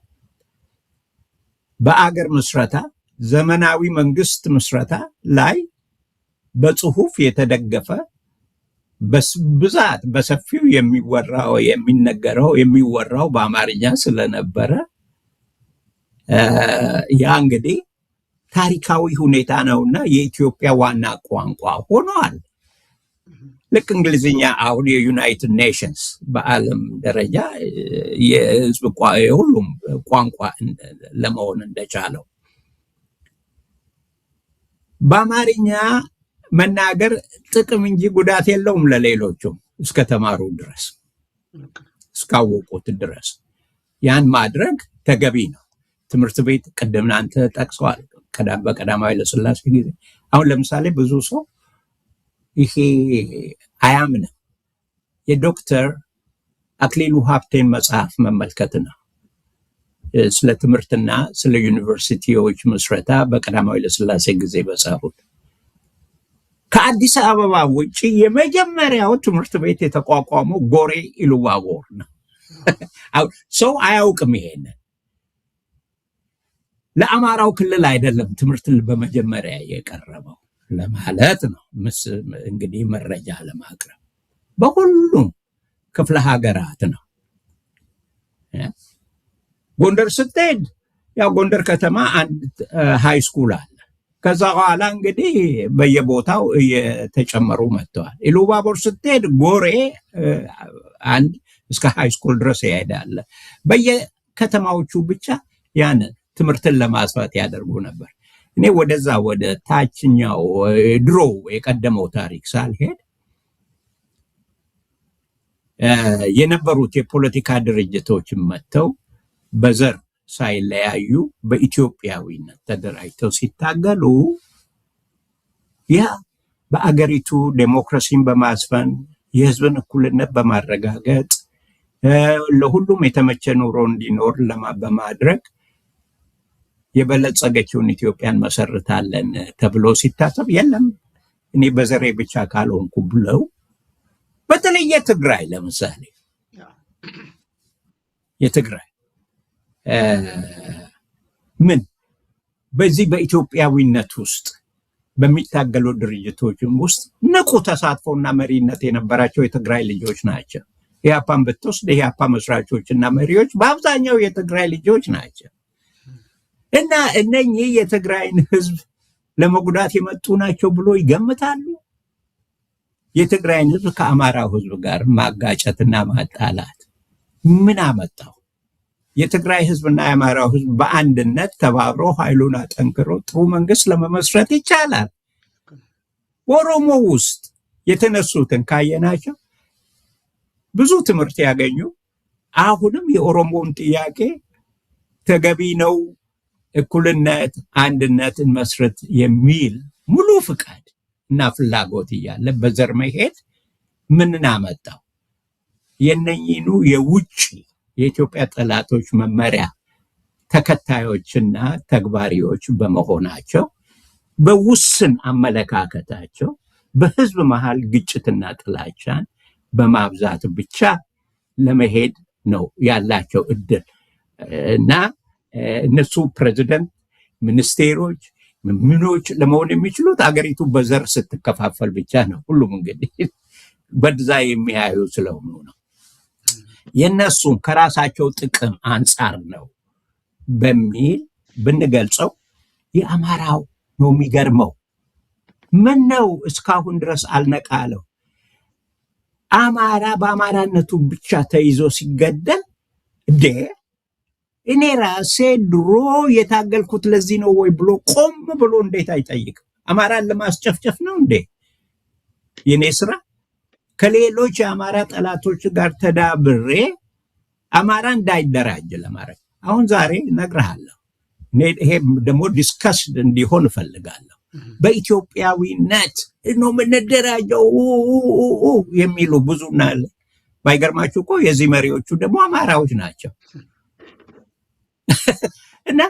በአገር ምስረታ፣ ዘመናዊ መንግስት ምስረታ ላይ በጽሁፍ የተደገፈ በብዛት በሰፊው የሚወራው በአማርኛ ስለነበረ ያ እንግዲህ ታሪካዊ ሁኔታ ነውና የኢትዮጵያ ዋና ቋንቋ ሆኗል። ልክ እንግሊዝኛ አሁን የዩናይትድ ኔሽንስ በዓለም ደረጃ የህዝብ የሁሉም ቋንቋ ለመሆን እንደቻለው በአማርኛ መናገር ጥቅም እንጂ ጉዳት የለውም ለሌሎቹም እስከተማሩ ድረስ እስካወቁት ድረስ ያን ማድረግ ተገቢ ነው። ትምህርት ቤት ቅድም አንተ ጠቅሰዋል። በቀዳማዊ ኃይለ ሥላሴ ጊዜ አሁን ለምሳሌ ብዙ ሰው ይሄ አያምንም። የዶክተር አክሊሉ ሀብቴን መጽሐፍ መመልከት ነው። ስለ ትምህርትና ስለ ዩኒቨርሲቲዎች ምስረታ በቀዳማዊ ኃይለሥላሴ ጊዜ በጻፉት። ከአዲስ አበባ ውጪ የመጀመሪያው ትምህርት ቤት የተቋቋመው ጎሬ ኢሉባቦር ነው። ሰው አያውቅም ይሄንን። ለአማራው ክልል አይደለም ትምህርት በመጀመሪያ የቀረበው ለማለት ነው። እንግዲህ መረጃ ለማቅረብ በሁሉም ክፍለ ሀገራት ነው። ጎንደር ስትሄድ ያው ጎንደር ከተማ አንድ ሃይ ስኩል አለ። ከዛ በኋላ እንግዲህ በየቦታው እየተጨመሩ መጥተዋል። ኢሉባቦር ስትሄድ ጎሬ አንድ እስከ ሃይ ስኩል ድረስ ይሄዳል። በየከተማዎቹ ብቻ ያንን ትምህርትን ለማስፋት ያደርጉ ነበር። እኔ ወደዛ ወደ ታችኛው ድሮ የቀደመው ታሪክ ሳልሄድ የነበሩት የፖለቲካ ድርጅቶች መጥተው በዘር ሳይለያዩ በኢትዮጵያዊነት ተደራጅተው ሲታገሉ ያ በአገሪቱ ዴሞክራሲን በማስፈን የህዝብን እኩልነት በማረጋገጥ ለሁሉም የተመቸ ኑሮ እንዲኖር በማድረግ የበለጸገችውን ኢትዮጵያን መሰርታለን ተብሎ ሲታሰብ የለም እኔ በዘሬ ብቻ ካልሆንኩ ብለው በተለይ የትግራይ ለምሳሌ የትግራይ ምን በዚህ በኢትዮጵያዊነት ውስጥ በሚታገሉ ድርጅቶችም ውስጥ ንቁ ተሳትፎና መሪነት የነበራቸው የትግራይ ልጆች ናቸው። ኢህአፓን ብትወስድ የኢህአፓ መስራቾችና መሪዎች በአብዛኛው የትግራይ ልጆች ናቸው። እና እነኚህ የትግራይን ህዝብ ለመጉዳት የመጡ ናቸው ብሎ ይገምታሉ? የትግራይን ህዝብ ከአማራው ህዝብ ጋር ማጋጨትና ማጣላት ምን አመጣው? የትግራይ ህዝብና የአማራው ህዝብ በአንድነት ተባብሮ ኃይሉን አጠንክሮ ጥሩ መንግስት ለመመስረት ይቻላል። ኦሮሞ ውስጥ የተነሱትን ካየናቸው ብዙ ትምህርት ያገኙ አሁንም የኦሮሞን ጥያቄ ተገቢ ነው፣ እኩልነት፣ አንድነትን መስረት የሚል ሙሉ ፍቃድ እና ፍላጎት እያለ በዘር መሄድ ምንን አመጣው? የነኝኑ የውጭ የኢትዮጵያ ጠላቶች መመሪያ ተከታዮችና ተግባሪዎች በመሆናቸው በውስን አመለካከታቸው በህዝብ መሃል ግጭትና ጥላቻን በማብዛት ብቻ ለመሄድ ነው ያላቸው እድል እና እነሱ ፕሬዚደንት፣ ሚኒስቴሮች፣ ምኖች ለመሆን የሚችሉት አገሪቱ በዘር ስትከፋፈል ብቻ ነው። ሁሉም እንግዲህ በዛ የሚያዩ ስለሆኑ ነው። የነሱም ከራሳቸው ጥቅም አንጻር ነው በሚል ብንገልጸው የአማራው ነው የሚገርመው። ምን ነው እስካሁን ድረስ አልነቃለው? አማራ በአማራነቱ ብቻ ተይዞ ሲገደል እንዴ እኔ ራሴ ድሮ የታገልኩት ለዚህ ነው ወይ ብሎ ቆም ብሎ እንዴት አይጠይቅም? አማራን ለማስጨፍጨፍ ነው እንዴ የኔ ስራ? ከሌሎች የአማራ ጠላቶች ጋር ተዳብሬ አማራ እንዳይደራጅ ለማድረግ አሁን ዛሬ እነግርሃለሁ። ይሄ ደግሞ ዲስከስ እንዲሆን እፈልጋለሁ። በኢትዮጵያዊነት ነው የምንደራጀው የሚሉ ብዙና ባይገርማችሁ እኮ የዚህ መሪዎቹ ደግሞ አማራዎች ናቸው። እና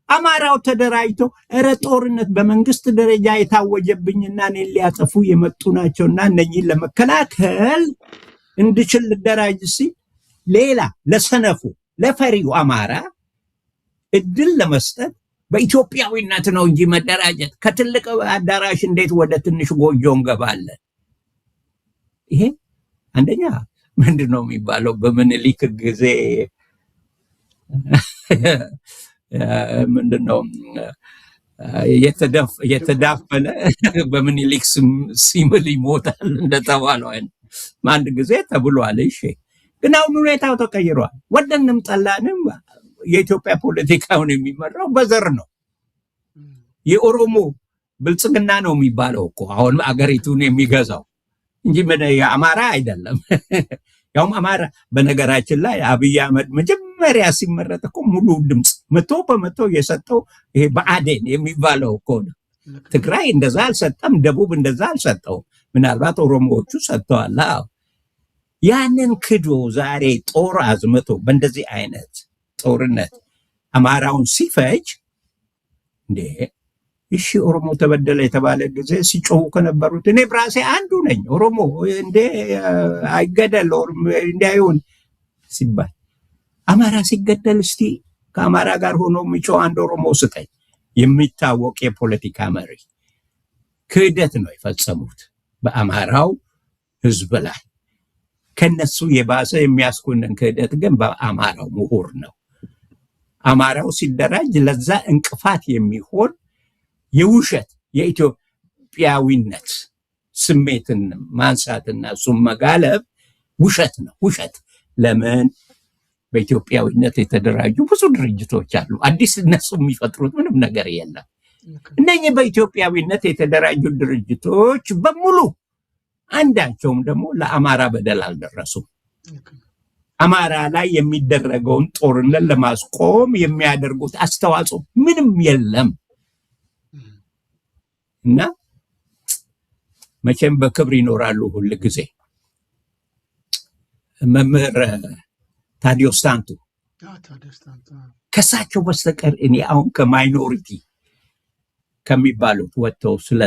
አማራው ተደራጅቶ እረ ጦርነት በመንግስት ደረጃ የታወጀብኝና እኔን ሊያጠፉ የመጡ ናቸውና እነኝህን ለመከላከል እንድችል ልደራጅ ሲል ሌላ ለሰነፉ ለፈሪው አማራ እድል ለመስጠት በኢትዮጵያዊነት ነው እንጂ መደራጀት ከትልቅ አዳራሽ እንዴት ወደ ትንሽ ጎጆ እንገባለን? ይሄ አንደኛ ምንድነው የሚባለው በምኒልክ ጊዜ ምንድነው የተዳፈነ በምኒልክ ሲምል ይሞታል እንደተባለው አይነት አንድ ጊዜ ተብሏል። እሺ ግን አሁን ሁኔታው ተቀይሯል። ወደንም ጠላንም የኢትዮጵያ ፖለቲካውን የሚመራው በዘር ነው። የኦሮሞ ብልጽግና ነው የሚባለው እኮ አሁን አገሪቱን የሚገዛው እንጂ የአማራ አይደለም። ያውም አማራ በነገራችን ላይ አብይ አህመድ መጀመሪያ ሲመረጥ እኮ ሙሉ ድምፅ 100% የሰጠው ይሄ ብአዴን የሚባለው እኮ ነው። ትግራይ እንደዛ አልሰጠም፣ ደቡብ እንደዛ አልሰጠውም። ምናልባት ኦሮሞዎቹ ሰጥተዋል። ያንን ክዶ ዛሬ ጦር አዝምቶ በእንደዚህ አይነት ጦርነት አማራውን ሲፈጅ እንዴ እሺ ኦሮሞ ተበደለ የተባለ ጊዜ ሲጮሁ ከነበሩት እኔ ብራሴ አንዱ ነኝ። ኦሮሞ እንዴ አይገደል እንዳይሆን ሲባል አማራ ሲገደል እስቲ ከአማራ ጋር ሆኖ የሚጮህ አንድ ኦሮሞ ስጠኝ። የሚታወቅ የፖለቲካ መሪ ክህደት ነው የፈጸሙት በአማራው ህዝብ ላይ። ከነሱ የባሰ የሚያስኮንን ክህደት ግን በአማራው ምሁር ነው። አማራው ሲደራጅ ለዛ እንቅፋት የሚሆን የውሸት የኢትዮጵያዊነት ስሜትን ማንሳትና እሱም መጋለብ ውሸት ነው። ውሸት ለምን? በኢትዮጵያዊነት የተደራጁ ብዙ ድርጅቶች አሉ። አዲስ እነሱ የሚፈጥሩት ምንም ነገር የለም። እነኚህ በኢትዮጵያዊነት የተደራጁ ድርጅቶች በሙሉ አንዳቸውም ደግሞ ለአማራ በደል አልደረሱም። አማራ ላይ የሚደረገውን ጦርነት ለማስቆም የሚያደርጉት አስተዋጽኦ ምንም የለም እና መቼም በክብር ይኖራሉ ሁል ጊዜ። መምህር ታዲዮስ ታንቱ ከሳቸው በስተቀር እኔ አሁን ከማይኖሪቲ ከሚባሉት ወጥተው ስለ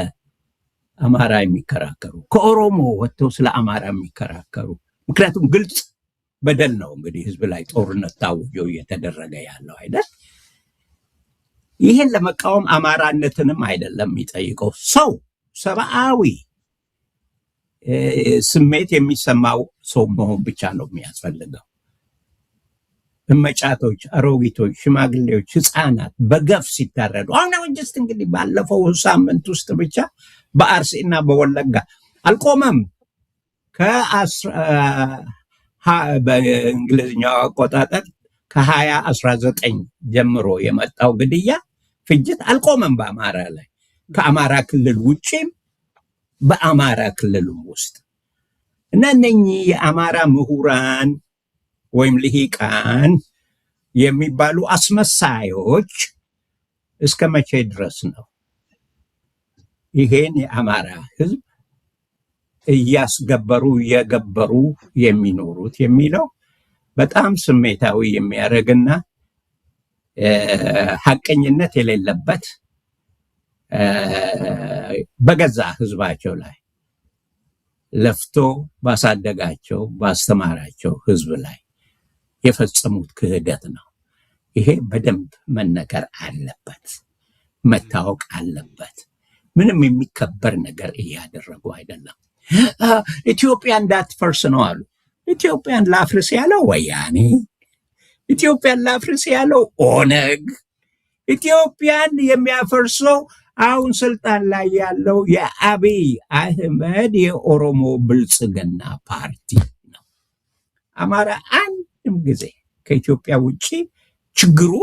አማራ የሚከራከሩ ከኦሮሞ ወጥተው ስለ አማራ የሚከራከሩ፣ ምክንያቱም ግልጽ በደል ነው እንግዲህ ህዝብ ላይ ጦርነት ታውጆ እየተደረገ ያለው አይደል? ይሄን ለመቃወም አማራነትንም አይደለም የሚጠይቀው፣ ሰው ሰብአዊ ስሜት የሚሰማው ሰው መሆን ብቻ ነው የሚያስፈልገው። እመጫቶች፣ አሮጊቶች፣ ሽማግሌዎች፣ ህፃናት በገፍ ሲታረዱ አሁን መንግስት እንግዲህ ባለፈው ሳምንት ውስጥ ብቻ በአርሲና በወለጋ አልቆመም። በእንግሊዝኛው አቆጣጠር ከ2019 ጀምሮ የመጣው ግድያ ፍጅት አልቆመም በአማራ ላይ፣ ከአማራ ክልል ውጪም በአማራ ክልልም ውስጥ እና እነኚህ የአማራ ምሁራን ወይም ልሂቃን የሚባሉ አስመሳዮች እስከ መቼ ድረስ ነው ይሄን የአማራ ህዝብ እያስገበሩ እየገበሩ የሚኖሩት የሚለው በጣም ስሜታዊ የሚያደርግና ሐቀኝነት የሌለበት በገዛ ህዝባቸው ላይ ለፍቶ ባሳደጋቸው ባስተማራቸው ህዝብ ላይ የፈጸሙት ክህደት ነው። ይሄ በደንብ መነገር አለበት፣ መታወቅ አለበት። ምንም የሚከበር ነገር እያደረጉ አይደለም። ኢትዮጵያ እንዳትፈርስ ነው አሉ። ኢትዮጵያን ላፍርስ ያለው ወያኔ፣ ኢትዮጵያን ላፍርስ ያለው ኦነግ፣ ኢትዮጵያን የሚያፈርሰው አሁን ስልጣን ላይ ያለው የአብይ አህመድ የኦሮሞ ብልጽግና ፓርቲ ነው። አማራ አንድም ጊዜ ከኢትዮጵያ ውጪ ችግሩ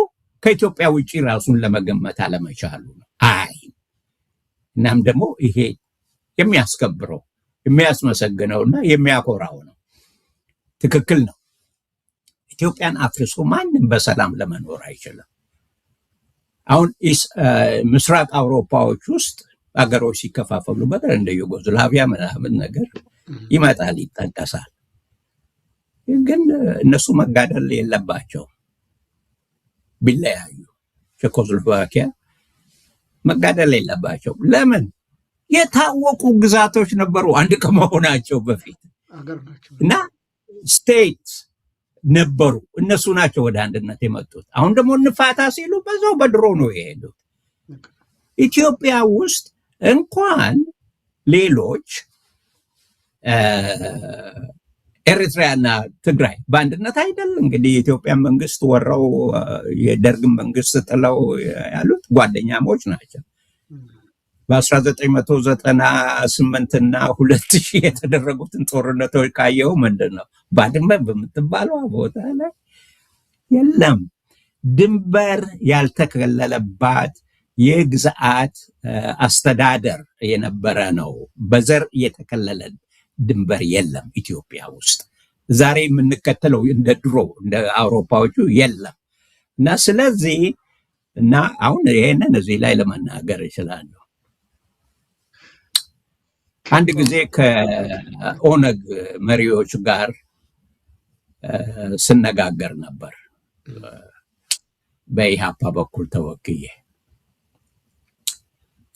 ከኢትዮጵያ ውጪ ራሱን ለመገመት አለመቻሉ ነው። እናም ደግሞ ይሄ የሚያስከብረው የሚያስመሰግነውና የሚያኮራው ነው። ትክክል ነው። ኢትዮጵያን አፍርሶ ማንም በሰላም ለመኖር አይችልም። አሁን ምስራቅ አውሮፓዎች ውስጥ አገሮች ሲከፋፈሉ በተለይ እንደ ዩጎዝላቪያ ምናምን ነገር ይመጣል፣ ይጠቀሳል። ግን እነሱ መጋደል የለባቸው ቢለያዩ፣ ቼኮስሎቫኪያ መጋደል የለባቸው። ለምን? የታወቁ ግዛቶች ነበሩ አንድ ከመሆናቸው በፊት እና ስቴት ነበሩ። እነሱ ናቸው ወደ አንድነት የመጡት። አሁን ደግሞ እንፋታ ሲሉ በዛው በድሮ ነው የሄዱት። ኢትዮጵያ ውስጥ እንኳን ሌሎች ኤርትራና ትግራይ በአንድነት አይደል እንግዲህ የኢትዮጵያ መንግስት ወረው የደርግን መንግስት ጥለው ያሉት ጓደኛሞች ናቸው። በ1998 እና 2000 የተደረጉትን ጦርነቶች ካየው ምንድን ነው ባድመ በምትባለው ቦታ ላይ የለም ድንበር ያልተከለለባት የግዛት አስተዳደር የነበረ ነው። በዘር የተከለለ ድንበር የለም ኢትዮጵያ ውስጥ። ዛሬ የምንከተለው እንደ ድሮ እንደ አውሮፓዎቹ የለም እና ስለዚህ እና አሁን ይሄንን እዚህ ላይ ለመናገር እችላለሁ። አንድ ጊዜ ከኦነግ መሪዎች ጋር ስነጋገር ነበር። በኢሃፓ በኩል ተወክዬ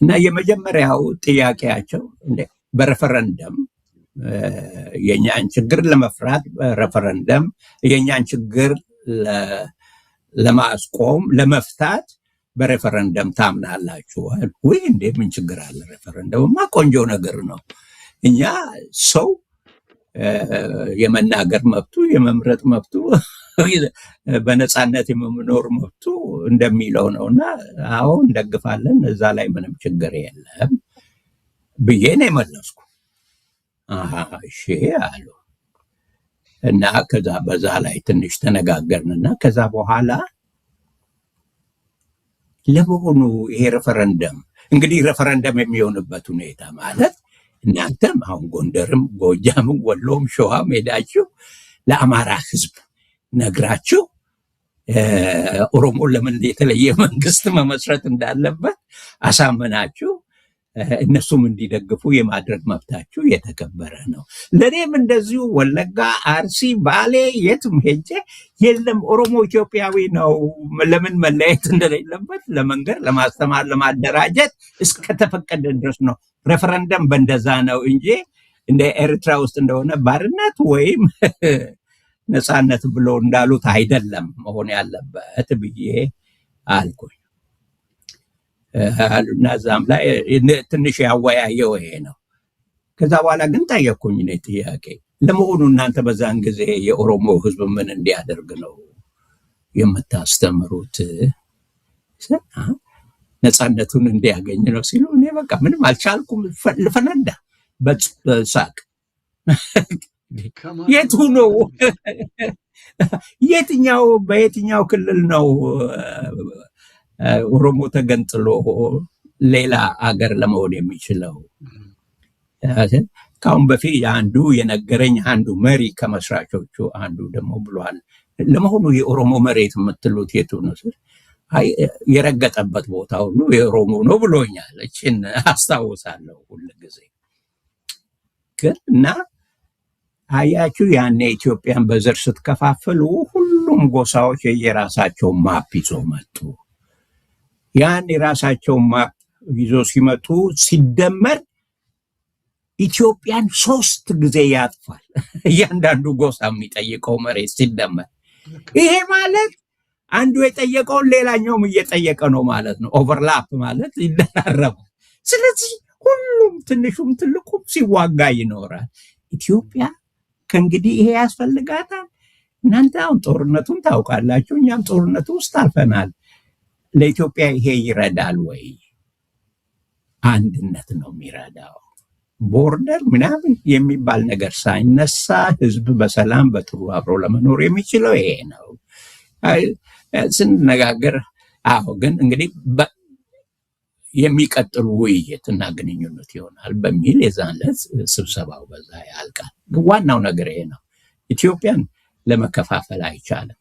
እና የመጀመሪያው ጥያቄያቸው በሬፈረንደም የኛን ችግር ለመፍራት በሬፈረንደም የኛን ችግር ለማስቆም ለመፍታት በሬፈረንደም ታምናላችሁ ወይ? እንዴ ምን ችግር አለ? ሬፈረንደምማ ቆንጆ ነገር ነው። እኛ ሰው የመናገር መብቱ የመምረጥ መብቱ በነፃነት የመኖር መብቱ እንደሚለው ነውና አዎ እንደግፋለን፣ እዛ ላይ ምንም ችግር የለም ብዬ ነው የመለስኩ። እሺ አሉ እና ከዛ በዛ ላይ ትንሽ ተነጋገርንና ከዛ በኋላ ለመሆኑ ይሄ ሬፈረንደም እንግዲህ ሬፈረንደም የሚሆንበት ሁኔታ ማለት እናንተም አሁን ጎንደርም ጎጃምም ወሎም ሸዋም ሄዳችሁ ለአማራ ህዝብ ነግራችሁ ኦሮሞ ለምን የተለየ መንግስት መመስረት እንዳለበት አሳምናችሁ እነሱም እንዲደግፉ የማድረግ መብታችሁ የተከበረ ነው። ለኔም እንደዚሁ ወለጋ፣ አርሲ፣ ባሌ የትም ሄጄ የለም ኦሮሞ ኢትዮጵያዊ ነው ለምን መለየት እንደሌለበት ለመንገር፣ ለማስተማር፣ ለማደራጀት እስከተፈቀደ ድረስ ነው። ሬፈረንደም በእንደዛ ነው እንጂ እንደ ኤርትራ ውስጥ እንደሆነ ባርነት ወይም ነፃነት ብሎ እንዳሉት አይደለም መሆን ያለበት ብዬ አልኩኝ። እና እዛም ላይ ትንሽ ያወያየው ይሄ ነው። ከዛ በኋላ ግን ጠየቅኩኝ እኔ ጥያቄ፣ ለመሆኑ እናንተ በዛን ጊዜ የኦሮሞ ህዝብ ምን እንዲያደርግ ነው የምታስተምሩት? ነፃነቱን እንዲያገኝ ነው ሲሉ እኔ በቃ ምንም አልቻልኩም፣ ልፈነዳ በሳቅ። የቱ ነው በየትኛው ክልል ነው ኦሮሞ ተገንጥሎ ሌላ አገር ለመሆን የሚችለው? ካሁን በፊት አንዱ የነገረኝ አንዱ መሪ ከመስራቾቹ አንዱ ደግሞ ብሏል፣ ለመሆኑ የኦሮሞ መሬት የምትሉት የቱ ነው? አይ የረገጠበት ቦታ ሁሉ የኦሮሞ ነው ብሎኛል። እችን አስታውሳለሁ ሁሉ ጊዜ። ግን እና አያችሁ ያኔ ኢትዮጵያን በዘር ስትከፋፍሉ ሁሉም ጎሳዎች የየራሳቸው ማፕ ይዞ መጡ። ያን የራሳቸው ማፕ ይዞ ሲመጡ ሲደመር ኢትዮጵያን 3 ጊዜ ያጥፋል። እያንዳንዱ ጎሳ የሚጠይቀው መሬት ሲደመር፣ ይሄ ማለት አንዱ የጠየቀውን ሌላኛውም እየጠየቀ ነው ማለት ነው። ኦቨርላፕ ማለት ይደራረባል። ስለዚህ ሁሉም ትንሹም ትልቁም ሲዋጋ ይኖራል። ኢትዮጵያ ከእንግዲህ ይሄ ያስፈልጋታል። እናንተ አሁን ጦርነቱን ታውቃላችሁ፣ እኛም ጦርነቱ ውስጥ አልፈናል። ለኢትዮጵያ ይሄ ይረዳል ወይ? አንድነት ነው የሚረዳው። ቦርደር ምናምን የሚባል ነገር ሳይነሳ ህዝብ በሰላም በጥሩ አብሮ ለመኖር የሚችለው ይሄ ነው ስንነጋገር። አዎ ግን እንግዲህ የሚቀጥሉ ውይይትና ግንኙነት ይሆናል በሚል የዛን ዕለት ስብሰባው በዛ ያልቃል። ዋናው ነገር ይሄ ነው። ኢትዮጵያን ለመከፋፈል አይቻልም።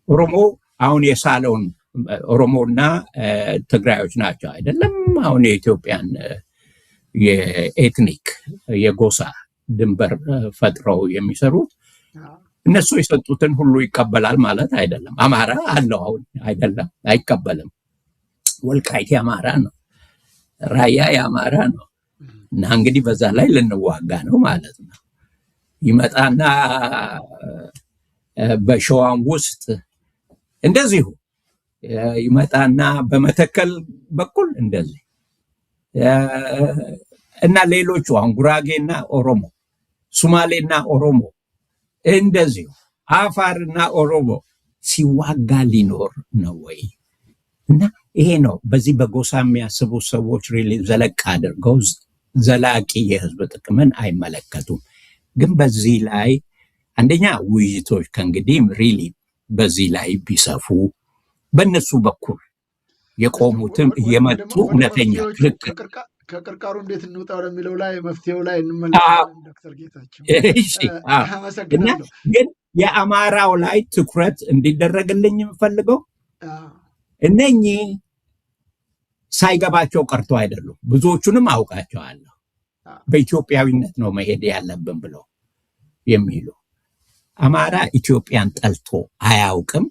ኦሮሞ አሁን የሳለውን ኦሮሞና ትግራዮች ናቸው አይደለም አሁን የኢትዮጵያን የኤትኒክ የጎሳ ድንበር ፈጥረው የሚሰሩት። እነሱ የሰጡትን ሁሉ ይቀበላል ማለት አይደለም። አማራ አለው አሁን አይደለም፣ አይቀበልም። ወልቃይት የአማራ ነው፣ ራያ የአማራ ነው። እና እንግዲህ በዛ ላይ ልንዋጋ ነው ማለት ነው። ይመጣና በሸዋም ውስጥ እንደዚሁ ይመጣና በመተከል በኩል እንደዚህ እና ሌሎቹ አሁን ጉራጌና ኦሮሞ፣ ሱማሌና ኦሮሞ እንደዚሁ አፋርና ኦሮሞ ሲዋጋ ሊኖር ነው ወይ? እና ይሄ ነው በዚህ በጎሳ የሚያስቡ ሰዎች ሪሊ ዘለቅ አድርገው ዘላቂ የህዝብ ጥቅምን አይመለከቱም። ግን በዚህ ላይ አንደኛ ውይይቶች ከእንግዲህ ሪሊ በዚህ ላይ ቢሰፉ በእነሱ በኩል የቆሙትም እየመጡ እውነተኛ ክርክር ከቅርቃሩ እንዴት እንውጣ ወደሚለው ላይ መፍትሄው ላይ እንመለሳለን። ዶክተር ጌታቸው አመሰግናለሁ። ግን የአማራው ላይ ትኩረት እንዲደረግልኝ የምፈልገው እነኚህ ሳይገባቸው ቀርቶ አይደሉም። ብዙዎቹንም አውቃቸዋለሁ። በኢትዮጵያዊነት ነው መሄድ ያለብን ብለው የሚሉ አማራ ኢትዮጵያን ጠልቶ አያውቅም።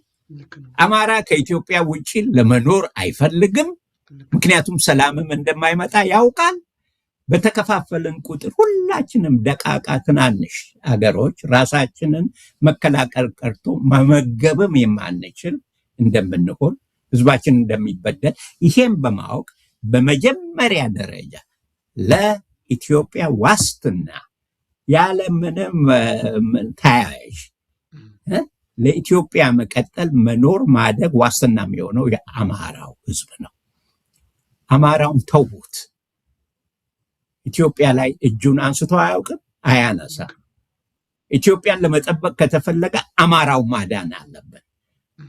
አማራ ከኢትዮጵያ ውጪ ለመኖር አይፈልግም። ምክንያቱም ሰላምም እንደማይመጣ ያውቃል። በተከፋፈልን ቁጥር ሁላችንም ደቃቃ ትናንሽ አገሮች ራሳችንን መከላከል ቀርቶ መመገብም የማንችል እንደምንሆን ህዝባችን እንደሚበደል ይሄን በማወቅ በመጀመሪያ ደረጃ ለኢትዮጵያ ዋስትና ያለምንም ተያያዥ ለኢትዮጵያ መቀጠል መኖር ማደግ ዋስትና የሚሆነው የአማራው ህዝብ ነው። አማራውን ተውት። ኢትዮጵያ ላይ እጁን አንስቶ አያውቅም፣ አያነሳ። ኢትዮጵያን ለመጠበቅ ከተፈለገ አማራው ማዳን አለበት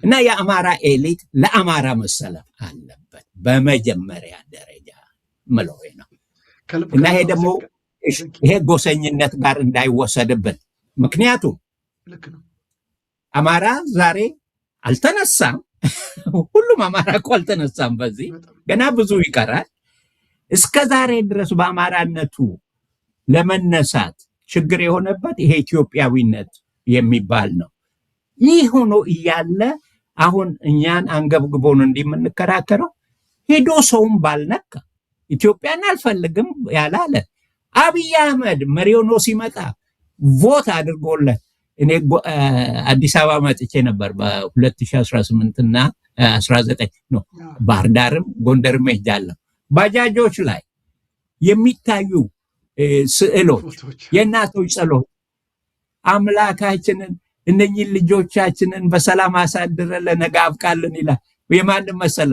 እና የአማራ ኤሊት ለአማራ መሰለፍ አለበት በመጀመሪያ ደረጃ ምለው ነው። እና ይሄ ደግሞ ይሄ ጎሰኝነት ጋር እንዳይወሰድብን። ምክንያቱም አማራ ዛሬ አልተነሳም። ሁሉም አማራ እኮ አልተነሳም። በዚህ ገና ብዙ ይቀራል። እስከ ዛሬ ድረስ በአማራነቱ ለመነሳት ችግር የሆነበት ይሄ ኢትዮጵያዊነት የሚባል ነው። ይህ ሆኖ እያለ አሁን እኛን አንገብግቦን እንደምንከራከረው ሄዶ ሰውም ባልነካ ኢትዮጵያን አልፈልግም ያላለ አብይ አህመድ መሪውኖ ሲመጣ ቮት አድርጎለት እኔ አዲስ አበባ መጥቼ ነበር በ2018 እና 19 ነው። ባህር ዳርም ጎንደርም ሄጃለሁ። ባጃጆች ላይ የሚታዩ ስዕሎች የእናቶች ጸሎት አምላካችንን እነኚህ ልጆቻችንን በሰላም አሳድረ ለነገ አብቃልን ይላል። የማንም መሰለ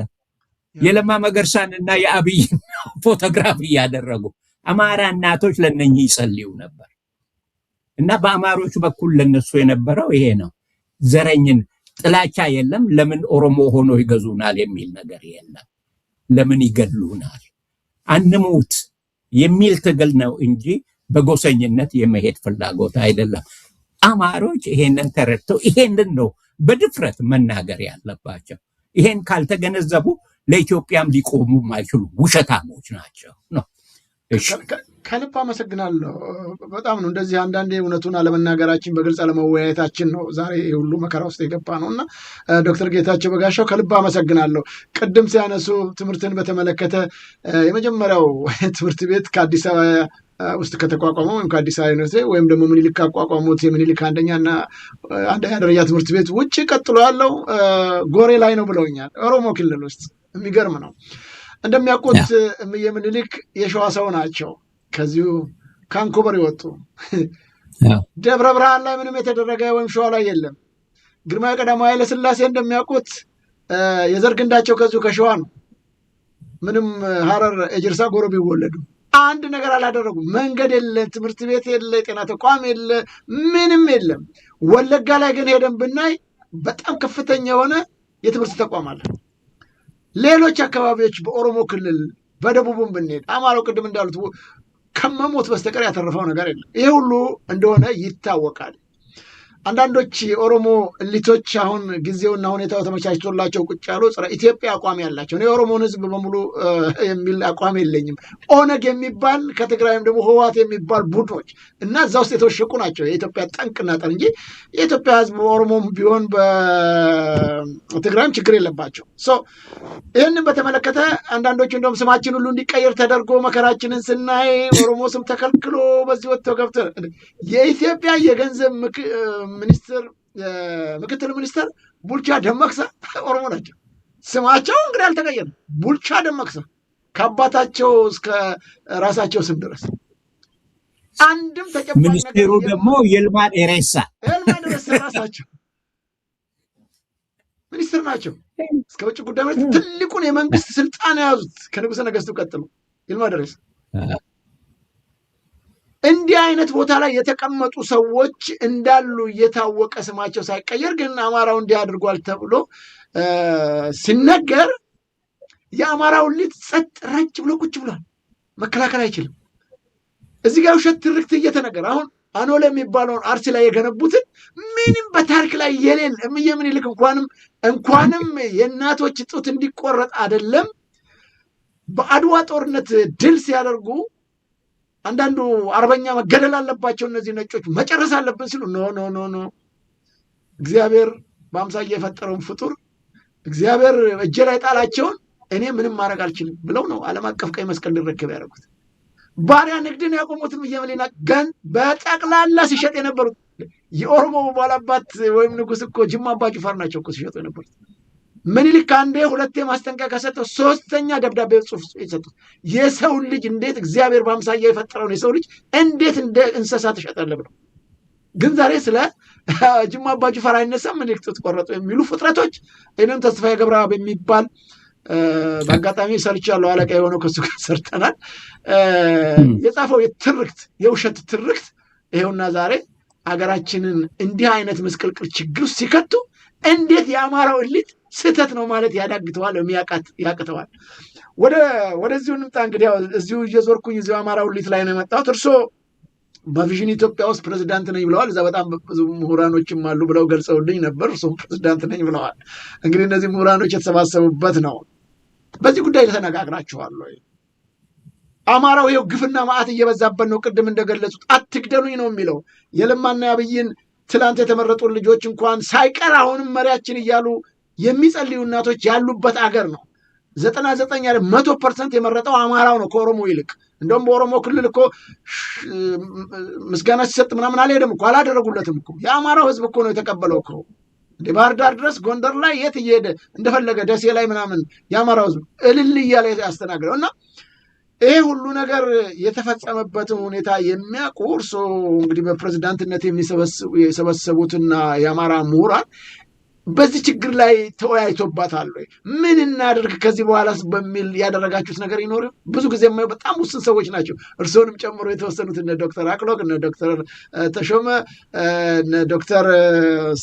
የለማ መገርሳንና የአብይን ፎቶግራፍ እያደረጉ አማራ እናቶች ለነኚህ ይጸልዩ ነበር። እና በአማሮች በኩል ለነሱ የነበረው ይሄ ነው። ዘረኝን ጥላቻ የለም። ለምን ኦሮሞ ሆኖ ይገዙናል የሚል ነገር የለም። ለምን ይገሉናል አንሙት የሚል ትግል ነው እንጂ በጎሰኝነት የመሄድ ፍላጎት አይደለም። አማሮች ይሄንን ተረድተው ይሄንን ነው በድፍረት መናገር ያለባቸው። ይሄን ካልተገነዘቡ ለኢትዮጵያም ሊቆሙ ማይችሉ ውሸታሞች ናቸው ነው። ከልብ አመሰግናለሁ። በጣም ነው እንደዚህ አንዳንዴ እውነቱን አለመናገራችን በግልጽ አለመወያየታችን ነው ዛሬ ሁሉ መከራ ውስጥ የገባ ነው እና ዶክተር ጌታቸው በጋሻው ከልብ አመሰግናለሁ። ቅድም ሲያነሱ ትምህርትን በተመለከተ የመጀመሪያው ትምህርት ቤት ከአዲስ አበባ ውስጥ ከተቋቋመው ወይም ከአዲስ አበባ ዩኒቨርሲቲ ወይም ደግሞ ምኒልክ ካቋቋሙት የምኒልክ አንደኛ ደረጃ ትምህርት ቤት ውጭ ቀጥሎ ያለው ጎሬ ላይ ነው ብለውኛል። ኦሮሞ ክልል ውስጥ የሚገርም ነው። እንደሚያውቁት እምዬ ምኒልክ የሸዋ ሰው ናቸው። ከዚሁ ካንኮበር ይወጡ ደብረ ብርሃን ላይ ምንም የተደረገ ወይም ሸዋ ላይ የለም። ግርማዊ ቀዳማዊ ኃይለ ሥላሴ እንደሚያውቁት የዘር ግንዳቸው ከዚሁ ከሸዋ ነው። ምንም ሀረር ኤጀርሳ ጎሮ ቢወለዱ አንድ ነገር አላደረጉም። መንገድ የለ፣ ትምህርት ቤት የለ፣ ጤና ተቋም የለ፣ ምንም የለም። ወለጋ ላይ ግን ሄደን ብናይ በጣም ከፍተኛ የሆነ የትምህርት ተቋም አለ። ሌሎች አካባቢዎች በኦሮሞ ክልል በደቡብም ብንሄድ አማራው ቅድም እንዳሉት ከመሞት በስተቀር ያተረፈው ነገር የለም። ይሄ ሁሉ እንደሆነ ይታወቃል። አንዳንዶች የኦሮሞ እሊቶች አሁን ጊዜውና ሁኔታው ተመቻችቶላቸው ቁጭ ያሉ ጸረ ኢትዮጵያ አቋም ያላቸው እኔ የኦሮሞን ሕዝብ በሙሉ የሚል አቋም የለኝም። ኦነግ የሚባል ከትግራይም ደግሞ ህወሓት የሚባል ቡድኖች እና እዛ ውስጥ የተወሸቁ ናቸው የኢትዮጵያ ጠንቅና ጠር እንጂ የኢትዮጵያ ሕዝብ ኦሮሞም ቢሆን በትግራይም ችግር የለባቸው። ይህንን በተመለከተ አንዳንዶቹ እንደውም ስማችን ሁሉ እንዲቀየር ተደርጎ መከራችንን ስናይ ኦሮሞ ስም ተከልክሎ በዚህ ወጥተው ገብተው የኢትዮጵያ የገንዘብ ሚኒስትር ምክትል ሚኒስትር ቡልቻ ደመቅሳ ኦሮሞ ናቸው። ስማቸው እንግዲህ አልተቀየረም። ቡልቻ ደመቅሳ ከአባታቸው እስከ ራሳቸው ስም ድረስ አንድም ተጨባጭ ነገር ሚኒስትሩ ደግሞ የልማ ደሬሳ ራሳቸው ሚኒስትር ናቸው። እስከ ውጭ ጉዳይ ሚኒስትር ትልቁን የመንግስት ስልጣን የያዙት ከንጉሠ ነገሥቱ ቀጥሎ ይልማ ደሬሳ። እንዲህ አይነት ቦታ ላይ የተቀመጡ ሰዎች እንዳሉ እየታወቀ ስማቸው ሳይቀየር ግን አማራው እንዲህ አድርጓል ተብሎ ሲነገር የአማራው ሊት ጸጥ ረጭ ብሎ ቁጭ ብሏል። መከላከል አይችልም። እዚህ ጋር ውሸት ትርክት እየተነገረ አሁን አኖሌ የሚባለውን አርሲ ላይ የገነቡትን ምንም በታሪክ ላይ የሌለ እምዬ ምኒልክ እንኳንም የእናቶች ጡት እንዲቆረጥ አይደለም በአድዋ ጦርነት ድል ሲያደርጉ አንዳንዱ አርበኛ መገደል አለባቸው እነዚህ ነጮች መጨረስ አለብን ሲሉ ኖ እግዚአብሔር በአምሳያ የፈጠረውን ፍጡር እግዚአብሔር እጄ ላይ ጣላቸውን እኔ ምንም ማድረግ አልችልም ብለው ነው ዓለም አቀፍ ቀይ መስቀል ሊረከብ ያደረጉት። ባሪያ ንግድን ያቆሙትም እየመሌና ገን በጠቅላላ ሲሸጥ የነበሩት የኦሮሞ ባላባት ወይም ንጉስ እኮ ጅማ አባ ጅፋር ናቸው እኮ ሲሸጡ የነበሩት። ምኒልክ አንዴ ሁለቴ ማስጠንቀቂያ ሰጠው፣ ሶስተኛ ደብዳቤ ጽሑፍ የሰጡት የሰው ልጅ እንዴት እግዚአብሔር በአምሳያ የፈጠረውን የሰው ልጅ እንዴት እንደ እንስሳ ትሸጣለህ ብለው። ግን ዛሬ ስለ ጅማ አባ ጅፋር አይነሳም። ምኒልክ ጡት ቆረጡ የሚሉ ፍጥረቶች እኔም ተስፋዬ ገብረአብ የሚባል በአጋጣሚ ሰርቻለሁ፣ አለቃ የሆነው ከሱ ጋር ሰርተናል። የጻፈው የትርክት የውሸት ትርክት ይሄውና ዛሬ ሀገራችንን እንዲህ አይነት መስቀልቅል ችግር ሲከቱ እንዴት የአማራው እሊት ስህተት ነው ማለት ያዳግተዋል፣ ያቅተዋል። ወደዚሁ እንምጣ እንግዲህ። እዚሁ እየዞርኩኝ እዚሁ አማራው እሊት ላይ ነው የመጣሁት። እርሶ በቪዥን ኢትዮጵያ ውስጥ ፕሬዚዳንት ነኝ ብለዋል። እዛ በጣም ብዙ ምሁራኖችም አሉ ብለው ገልጸውልኝ ነበር። እርሶም ፕሬዚዳንት ነኝ ብለዋል። እንግዲህ እነዚህ ምሁራኖች የተሰባሰቡበት ነው። በዚህ ጉዳይ ተነጋግራችኋል ወይ? አማራው ይኸው ግፍና መዓት እየበዛበት ነው። ቅድም እንደገለጹት አትግደሉኝ ነው የሚለው። የለማና ያብይን ትላንት የተመረጡ ልጆች እንኳን ሳይቀር አሁንም መሪያችን እያሉ የሚጸልዩ እናቶች ያሉበት አገር ነው። 99 100% የመረጠው አማራው ነው ከኦሮሞ ይልቅ። እንደውም በኦሮሞ ክልል እኮ ምስጋና ሲሰጥ ምናምን አልሄደም እኮ አላደረጉለትም እኮ። የአማራው ህዝብ እኮ ነው የተቀበለው እኮ። ባህር ዳር ድረስ ጎንደር ላይ የት እየሄደ እንደፈለገ ደሴ ላይ ምናምን የአማራው ህዝብ እልል እያለ ያስተናግደው እና ይሄ ሁሉ ነገር የተፈጸመበትን ሁኔታ የሚያውቁ እርሶ እንግዲህ በፕሬዝዳንትነት የሰበሰቡትና የአማራ ምሁራን በዚህ ችግር ላይ ተወያይቶባታል ወይ? ምን እናድርግ ከዚህ በኋላስ በሚል ያደረጋችሁት ነገር ይኖር? ብዙ ጊዜ በጣም ውስን ሰዎች ናቸው፣ እርስዎንም ጨምሮ የተወሰኑት እነ ዶክተር አክሎግ፣ እነ ዶክተር ተሾመ፣ እነ ዶክተር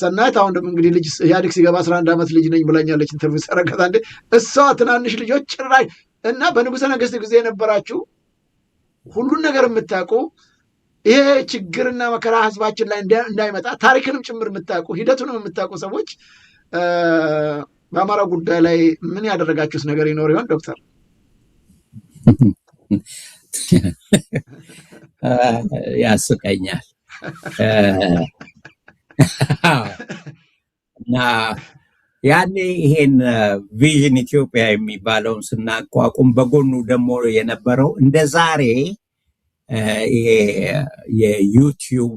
ሰናይት። አሁን ደግሞ እንግዲህ ልጅ ኢህአዴግ ሲገባ 11 ዓመት ልጅ ነኝ ብላኛለች ኢንተርቪው ሰረከታ እንዴ እሷ ትናንሽ ልጆች ጭራሽ እና በንጉሠ ነገሥት ጊዜ የነበራችሁ ሁሉን ነገር የምታውቁ ይሄ ችግርና መከራ ህዝባችን ላይ እንዳይመጣ ታሪክንም ጭምር የምታውቁ ሂደቱንም የምታውቁ ሰዎች በአማራ ጉዳይ ላይ ምን ያደረጋችሁት ነገር ይኖር ይሆን ዶክተር? ያስቀኛል እና ያኔ ይሄን ቪዥን ኢትዮጵያ የሚባለውን ስናቋቁም በጎኑ ደግሞ የነበረው እንደ ዛሬ ይሄ የዩቲዩብ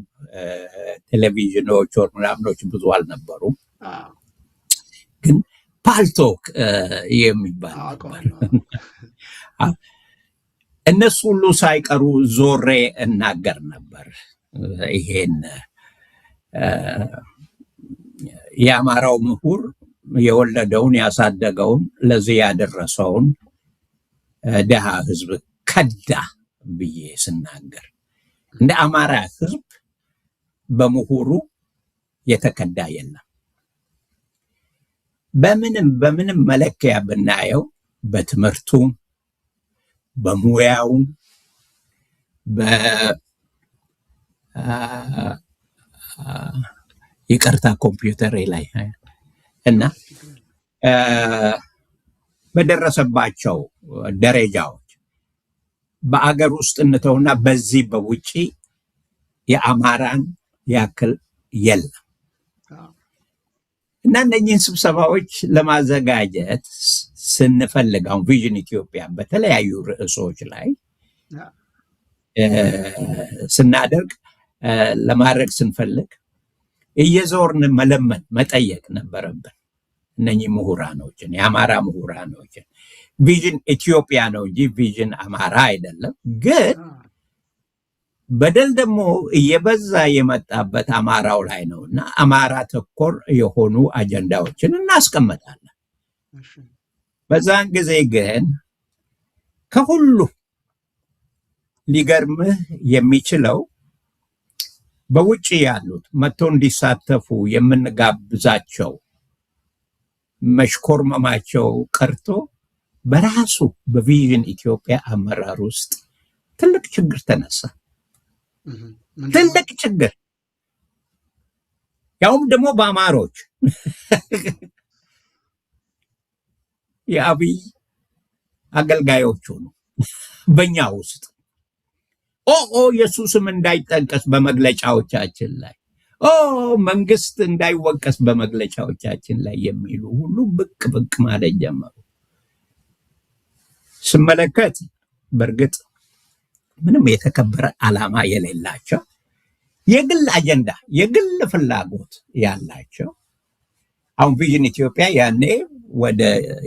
ቴሌቪዥኖች ወር ምናምኖች ብዙ አልነበሩም። ግን ፓልቶክ የሚባል እነሱ ሁሉ ሳይቀሩ ዞሬ እናገር ነበር። ይሄን የአማራው ምሁር የወለደውን ያሳደገውን ለዚህ ያደረሰውን ደሃ ህዝብ ከዳ ብዬ ስናገር እንደ አማራ ህዝብ በምሁሩ የተከዳ የለም። በምንም መለኪያ ብናየው በትምህርቱ፣ በሙያው፣ ይቅርታ ኮምፒውተር ላይ እና በደረሰባቸው ደረጃዎች በአገር ውስጥ እንተውና በዚህ በውጪ የአማራን ያክል የለም። እና እነኚህን ስብሰባዎች ለማዘጋጀት ስንፈልግ አሁን ቪዥን ኢትዮጵያ በተለያዩ ርዕሶች ላይ ስናደርግ ለማድረግ ስንፈልግ እየዞርን መለመን መጠየቅ ነበረብን እነኚህ ምሁራኖችን፣ የአማራ ምሁራኖችን። ቪዥን ኢትዮጵያ ነው እንጂ ቪዥን አማራ አይደለም። ግን በደል ደግሞ እየበዛ የመጣበት አማራው ላይ ነው እና አማራ ተኮር የሆኑ አጀንዳዎችን እናስቀምጣለን። በዛን ጊዜ ግን ከሁሉ ሊገርምህ የሚችለው በውጭ ያሉት መጥቶ እንዲሳተፉ የምንጋብዛቸው መሽኮርመማቸው ቀርቶ በራሱ በቪዥን ኢትዮጵያ አመራር ውስጥ ትልቅ ችግር ተነሳ። ትልቅ ችግር፣ ያውም ደግሞ በአማሮች የአብይ አገልጋዮች ሆኑ። በእኛ ውስጥ የሱ ስም እንዳይጠቀስ በመግለጫዎቻችን ላይ መንግስት እንዳይወቀስ በመግለጫዎቻችን ላይ የሚሉ ሁሉ ብቅ ብቅ ማለት ጀመሩ። ስመለከት በእርግጥ ምንም የተከበረ ዓላማ የሌላቸው የግል አጀንዳ የግል ፍላጎት ያላቸው አሁን ቪዥን ኢትዮጵያ ያኔ ወደ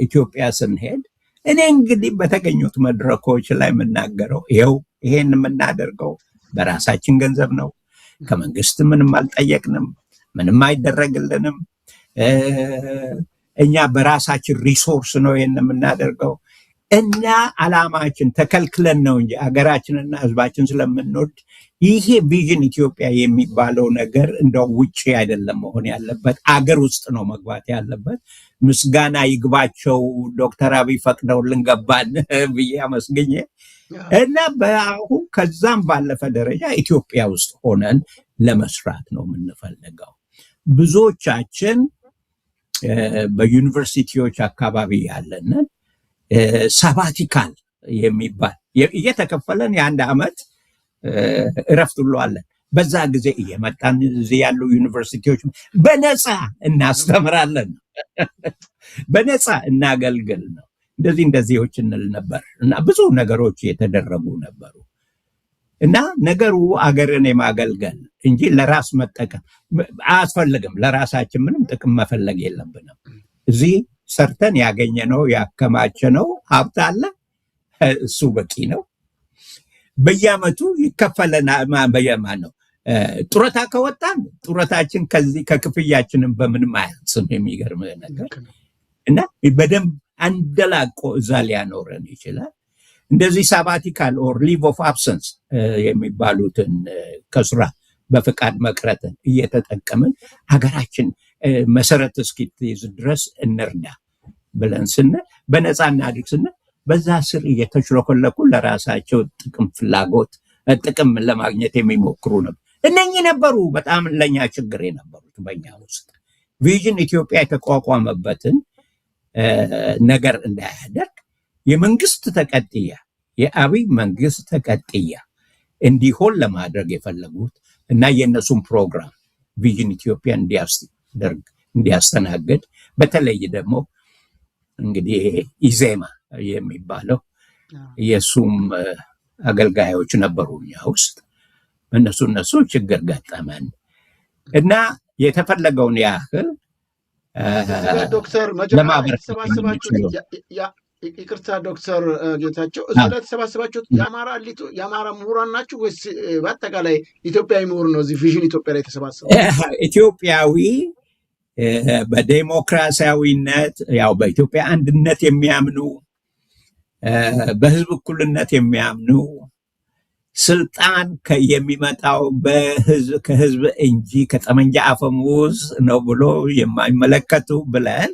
ኢትዮጵያ ስንሄድ እኔ እንግዲህ በተገኙት መድረኮች ላይ የምናገረው ይሄን የምናደርገው በራሳችን ገንዘብ ነው። ከመንግስት ምንም አልጠየቅንም፣ ምንም አይደረግልንም። እኛ በራሳችን ሪሶርስ ነው ይሄን የምናደርገው እና ዓላማችን ተከልክለን ነው እንጂ አገራችንና ህዝባችን ስለምንወድ ይሄ ቪዥን ኢትዮጵያ የሚባለው ነገር እንደው ውጪ አይደለም መሆን ያለበት፣ አገር ውስጥ ነው መግባት ያለበት። ምስጋና ይግባቸው ዶክተር አብይ ፈቅደውልን ገባን ብዬ አመስግኜ እና በአሁን ከዛም ባለፈ ደረጃ ኢትዮጵያ ውስጥ ሆነን ለመስራት ነው የምንፈልገው። ብዙዎቻችን በዩኒቨርሲቲዎች አካባቢ ያለንን ሳባቲካል የሚባል እየተከፈለን የአንድ ዓመት እረፍት ሁሉ አለን። በዛ ጊዜ እየመጣን እዚህ ያሉ ዩኒቨርሲቲዎች በነፃ እናስተምራለን፣ በነፃ እናገልግል ነው። እንደዚህዎች እንል ነበር እና ብዙ ነገሮች የተደረጉ ነበሩ እና ነገሩ አገርን የማገልገል እንጂ ለራስ መጠቀም አያስፈልግም። ለራሳችን ምንም ጥቅም መፈለግ የለብንም። እዚህ ሰርተን ያገኘነው ያከማቸነው ሀብት አለ፣ እሱ በቂ ነው። በየዓመቱ ይከፈለናል። በየማን ነው ጡረታ ከወጣን ጡረታችን ከዚህ ከክፍያችንም በምንም አያንስም። የሚገርም ነገር እና በደንብ አንደላቆ እዛ ሊያኖረን ይችላል። እንደዚህ ሳባቲካል ኦር ሊቭ ኦፍ አብሰንስ የሚባሉትን ከስራ በፍቃድ መቅረትን እየተጠቀምን ሀገራችን መሰረት እስኪትይዝ ድረስ እንርዳ ብለን ስንል በነፃ እናድርግ ስንል በዛ ስር እየተሽለኮለኩ ለራሳቸው ጥቅም ለማግኘት የሚሞክሩ ነበር። እነኚህ ነበሩ በጣም ለኛ ችግር የነበሩት በእኛ ውስጥ። ቪዥን ኢትዮጵያ የተቋቋመበትን ነገር እንዳያደርግ የመንግስት ተቀጥያ የአብይ መንግስት ተቀጥያ እንዲሆን ለማድረግ የፈለጉት እና የእነሱን ፕሮግራም ቪዥን ኢትዮጵያ እንዲያስተናግድ በተለይ ደግሞ እንግዲህ ኢዜማ የሚባለው የሱም አገልጋዮች ነበሩ እኛ ውስጥ። እነሱ ችግር ገጠመን እና የተፈለገውን ያህል ዶክተር ይቅርታ ዶክተር ጌታቸው እዛ ላይ ተሰባሰባችሁት የአማራ ምሁራን ናችሁ ወይስ በአጠቃላይ ኢትዮጵያዊ ምሁር ነው? እዚህ ቪዥን ኢትዮጵያ ላይ ተሰባሰቡ ኢትዮጵያዊ በዴሞክራሲያዊነት ያው በኢትዮጵያ አንድነት የሚያምኑ በህዝብ እኩልነት የሚያምኑ ስልጣን የሚመጣው ከህዝብ እንጂ ከጠመንጃ አፈሙዝ ነው ብሎ የማይመለከቱ ብለን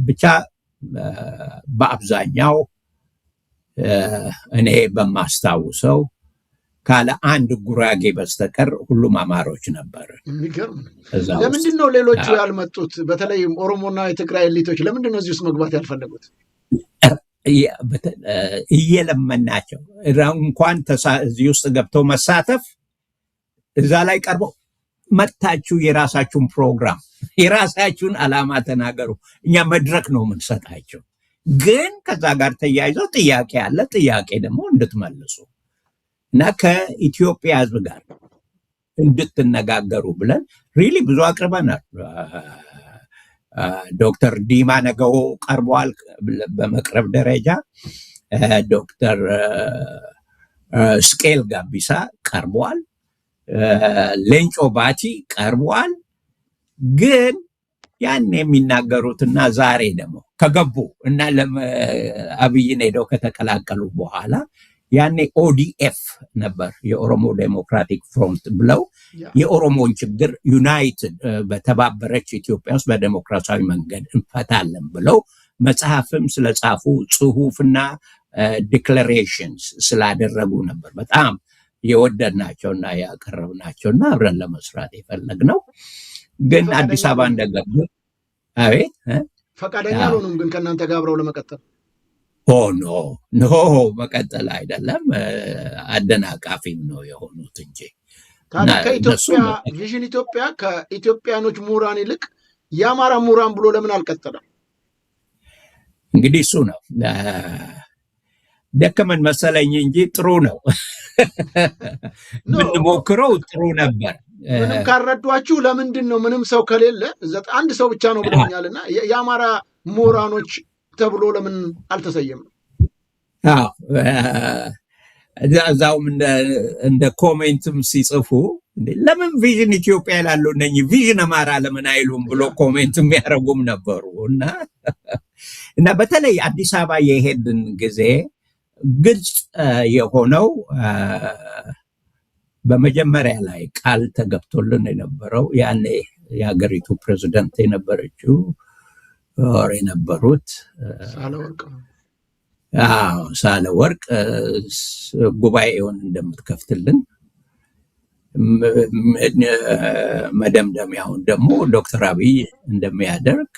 ብቻ በአብዛኛው እኔ በማስታውሰው ካለ አንድ ጉራጌ በስተቀር ሁሉም አማሮች ነበር። የሚገርም ለምንድን ነው ሌሎቹ ያልመጡት? በተለይ ኦሮሞና የትግራይ ኤሊቶች ለምንድን ነው እዚህ ውስጥ መግባት ያልፈለጉት? እየለመናቸው እንኳን እዚህ ውስጥ ገብተው መሳተፍ እዛ ላይ ቀርበው መታችሁ የራሳችሁን ፕሮግራም የራሳችሁን ዓላማ ተናገሩ፣ እኛ መድረክ ነው የምንሰጣቸው። ግን ከዛ ጋር ተያይዘው ጥያቄ አለ፣ ጥያቄ ደግሞ እንድትመልሱ እና ከኢትዮጵያ ህዝብ ጋር እንድትነጋገሩ ብለን ሪሊ ብዙ አቅርበናል። ዶክተር ዲማ ነገው ቀርቧል በመቅረብ ደረጃ። ዶክተር ስቄል ጋቢሳ ቀርቧል። ሌንጮ ባቲ ቀርቧል። ግን ያን የሚናገሩትና ዛሬ ደግሞ ከገቡ እና አብይን ሄደው ከተቀላቀሉ በኋላ ያኔ ኦዲኤፍ ነበር የኦሮሞ ዴሞክራቲክ ፍሮንት ብለው የኦሮሞን ችግር ዩናይትድ በተባበረች ኢትዮጵያ ውስጥ በዴሞክራሲያዊ መንገድ እንፈታለን ብለው መጽሐፍም ስለጻፉ ጽሁፍና ዲክላሬሽንስ ስላደረጉ ነበር በጣም የወደድናቸውና ያቀረብናቸውና አብረን ለመስራት የፈለግነው። ግን አዲስ አበባ እንደገቡ አቤት ፈቃደኛ አልሆኑም። ግን ከእናንተ ጋር አብረው ለመቀጠል ኖ መቀጠል አይደለም አደናቃፊም ነው የሆኑት እንጂ ታዲያ ከኢትዮጵያ ቪዥን ኢትዮጵያ ከኢትዮጵያኖች ምሁራን ይልቅ የአማራ ምሁራን ብሎ ለምን አልቀጠለም? እንግዲህ እሱ ነው ደከመን መሰለኝ እንጂ ጥሩ ነው። ብንሞክረው ጥሩ ነበር። ምንም ካረዷችሁ ለምንድን ነው ምንም ሰው ከሌለ አንድ ሰው ብቻ ነው ብለኛልና የአማራ ምሁራኖች ተብሎ ለምን አልተሰየምም? እዛውም እንደ ኮሜንትም ሲጽፉ ለምን ቪዥን ኢትዮጵያ ይላሉ እነኚህ ቪዥን አማራ ለምን አይሉም ብሎ ኮሜንት የሚያደርጉም ነበሩ። እና በተለይ አዲስ አበባ የሄድን ጊዜ ግልጽ የሆነው በመጀመሪያ ላይ ቃል ተገብቶልን የነበረው ያኔ የሀገሪቱ ፕሬዝዳንት የነበረችው የነበሩት ሳህለወርቅ ጉባኤውን እንደምትከፍትልን መደምደሚያውን ደግሞ ዶክተር አብይ እንደሚያደርግ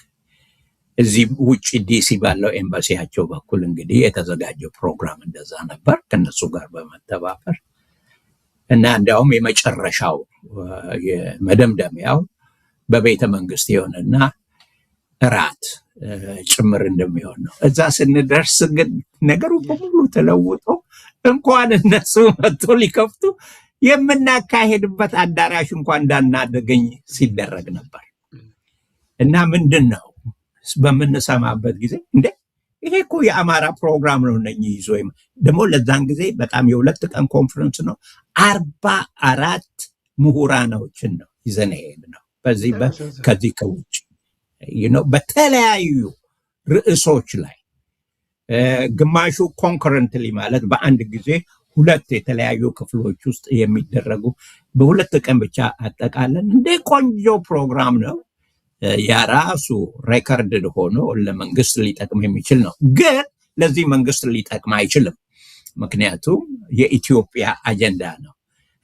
እዚህ ውጭ ዲሲ ባለው ኤምባሲያቸው በኩል እንግዲህ የተዘጋጀው ፕሮግራም እንደዛ ነበር ከነሱ ጋር በመተባበር እና እንዲያውም የመጨረሻው የመደምደሚያው በቤተ መንግስት የሆነና እራት ጭምር እንደሚሆን ነው። እዛ ስንደርስ ግን ነገሩ በሙሉ ተለውጦ እንኳን እነሱ መጥቶ ሊከፍቱ የምናካሄድበት አዳራሽ እንኳን እንዳናገኝ ሲደረግ ነበር። እና ምንድን ነው በምንሰማበት ጊዜ እንዴ ይሄ እኮ የአማራ ፕሮግራም ነው እነኚህ ይዞ ደግሞ ለዛን ጊዜ በጣም የሁለት ቀን ኮንፈረንስ ነው 44 ምሁራኖችን ነው ይዘን ሄድነው በዚህ ከዚህ ከውጭ በተለያዩ ርዕሶች ላይ ግማሹ ኮንከረንትሊ ማለት በአንድ ጊዜ ሁለት የተለያዩ ክፍሎች ውስጥ የሚደረጉ በሁለት ቀን ብቻ አጠቃለን እንደ ቆንጆ ፕሮግራም ነው። ያራሱ ሬከርድ ሆኖ ለመንግስት ሊጠቅም የሚችል ነው። ግን ለዚህ መንግስት ሊጠቅም አይችልም። ምክንያቱም የኢትዮጵያ አጀንዳ ነው